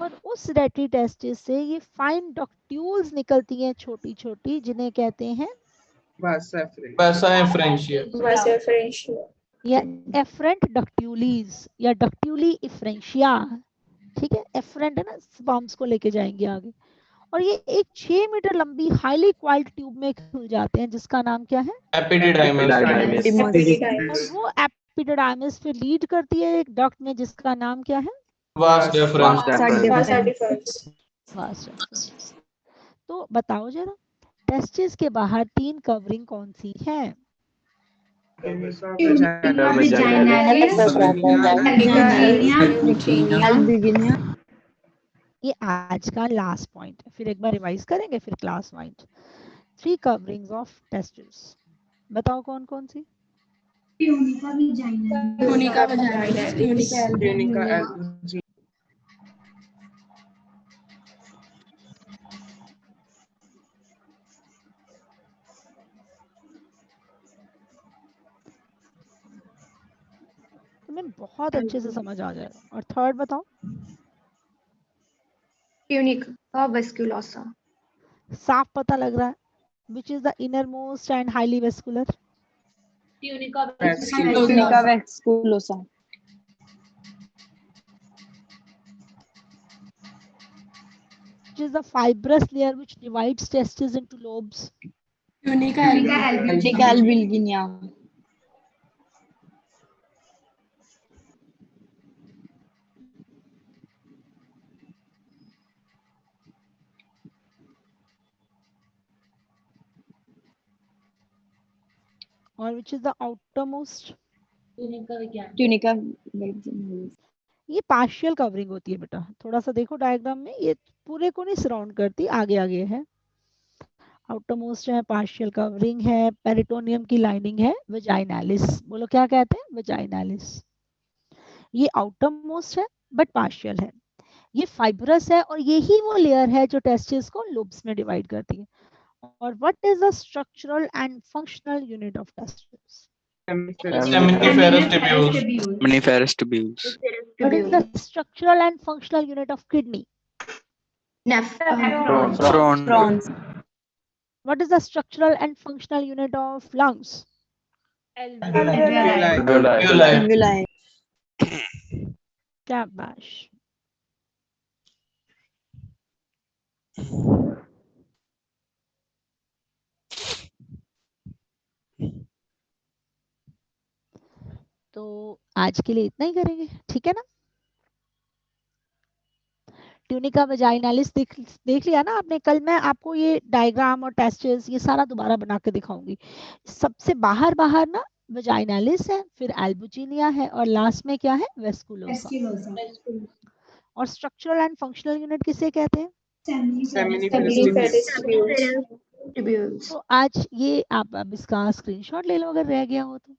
और उस रेटी टेस्टिस से ये फाइन डक्ट्यूल्स निकलती हैं छोटी छोटी, जिन्हें कहते हैं या एफरेंट डक्ट्यूलीज या डक्ट्यूली इफ्रेंशिया। ठीक है, एफरेंट है ना, स्पर्म्स को लेके जाएंगे आगे। और ये एक 6 मीटर लंबी हाईली क्वाइल्ड ट्यूब में खुल जाते हैं जिसका नाम क्या है? और वो एपिडिडाइमिस फिर लीड करती है एक डक्ट में जिसका नाम क्या है? Vas deferens. तो बताओ जरा, टेस्टिस के बाहर 3 कवरिंग कौन सी है? ये आज का लास्ट पॉइंट है, फिर एक बार रिवाइज करेंगे फिर class wise. 3 coverings of testis, बताओ कौन कौन सी? तुम्हें बहुत अच्छे से समझ आ जाएगा। और थर्ड बताओ? ट्यूनिका वेस्कुलोसा। साफ पता लग रहा है। Which is the inner most and highly vascular? Tunica vesculosa। Which is the fibrous layer which divides testes into lobes? Tunica albuginea। Or which is the outermost? Tunica। ये पार्शियल कवरिंग होती है बेटा, थोड़ा सा देखो डायग्राम में, ये पूरे को नहीं सराउंड करती, आगे आगे है। आउटरमोस्ट है, पार्शियल कवरिंग है, पेरिटोनियम की लाइनिंग है, वजाइनालिस। बोलो क्या कहते हैं? वजाइनालिस। ये आउटरमोस्ट है बट पार्शियल है, ये फाइब्रस है, और यही वो लेयर है जो टेस्टिस को लोब्स में डिवाइड करती है। और what is the structural and functional unit of testis? Seminiferous tubules. Seminiferous tubules. What is the structural and functional unit of kidney? Nephron. What is the structural and functional unit of lungs? Alveoli. Shabash. तो आज के लिए इतना ही करेंगे, ठीक है ना? Tunica vaginalis देख लिया ना आपने? कल मैं आपको ये डायग्राम और टेस्ट्स ये सारा दोबारा बना के दिखाऊंगी। सबसे बाहर ना वजाइनालिस है, फिर एल्बुजिनिया है और लास्ट में क्या है? वेस्कुलोसा। और स्ट्रक्चरल एंड फंक्शनल यूनिट किसे कहते हैं? तो आज ये आप अब इसका स्क्रीनशॉट ले लो अगर रह गया हो तो।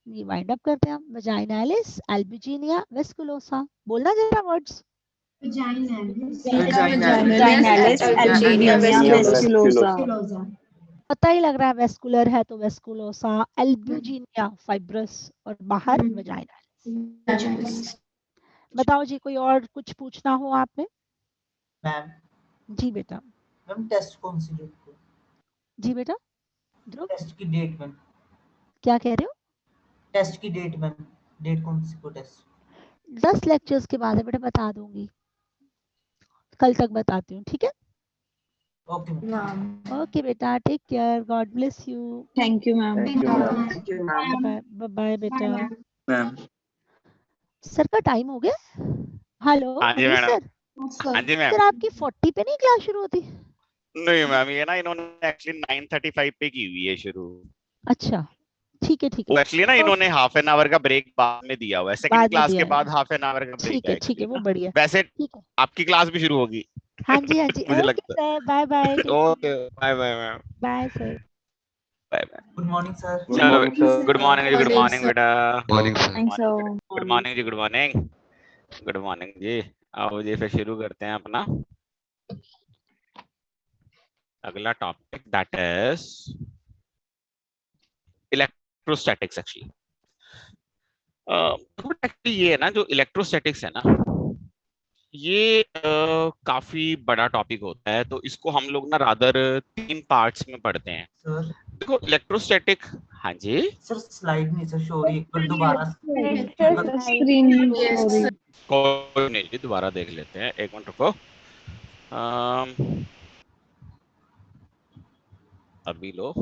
ये वाइंड अप करते हैं हम। Vaginalis, albuginea, वेस्कुलोसा। बोलना जरा वर्ड्स। पता ही लग रहा है वेस्कुलर है तो वेस्कुलोसा, एल्बुजिनिया फाइब्रस और बाहर वजाइनालिस। बताओ जी, कोई और कुछ पूछना हो आपने? मैम जी बेटा। मैम टेस्ट कौन सी डेट को? जी बेटा ध्रुव, टेस्ट की डेट मैम। क्या कह रहे हो? टेस्ट की डेट मैम, डेट कौन सी को टेस्ट? 10 लेक्चर्स के बाद है बेटा, बता दूंगी, कल तक बताती हूँ, ठीक है? Okay ma'am. ओके बेटा, take care, God bless you. Thank you ma'am. Bye bye बेटा। मैम सर का टाइम हो गया? हेलो हाँ जी मनीष मैडम। सर। हाँ जी मैम। सर आपकी 40 पे नहीं क्लास शुरू होती? नहीं मैम, ये ना इन्होंने एक्चुअली 9:35 पे की हुई है शुरू। अच्छा ठीक है ठीक वो है। एक्चुअली ना इन्होंने हाफ एन आवर का ब्रेक बाद में दिया हुआ है, सेकंड बाद में क्लास दिया के है। बाद हाफ एन आवर का ब्रेक ठीक है है ठीक है, actually वो ना। बढ़िया। वैसे ठीक है, आपकी क्लास भी शुरू होगी। हाँ जी हाँ जी। मुझे ओके लगता sir, bye bye. Okay bye bye ma'am. Bye sir. Bye bye. Good morning sir. चलो गुड मॉर्निंग जी, गुड मॉर्निंग बेटा। थैंक्स गुड मॉर्निंग जी, गुड मॉर्निंग। गुड मॉर्निंग जी। आओ जी फिर शुरू करते हैं अपना अगला topic, that is electrostatics. Actually ये है ना, जो इलेक्ट्रोस्टैटिक्स है ना, ये काफी बड़ा टॉपिक होता है, तो इसको हम लोग ना रादर 3 पार्ट्स में पढ़ते हैं। सर देखो इलेक्ट्रोस्टैटिक, हाँ जी सर स्लाइड नहीं सर शो रही, एक बार दोबारा स्क्रीन कोई नहीं जी, दोबारा देख लेते हैं, एक मिनट रुको। अभी लो।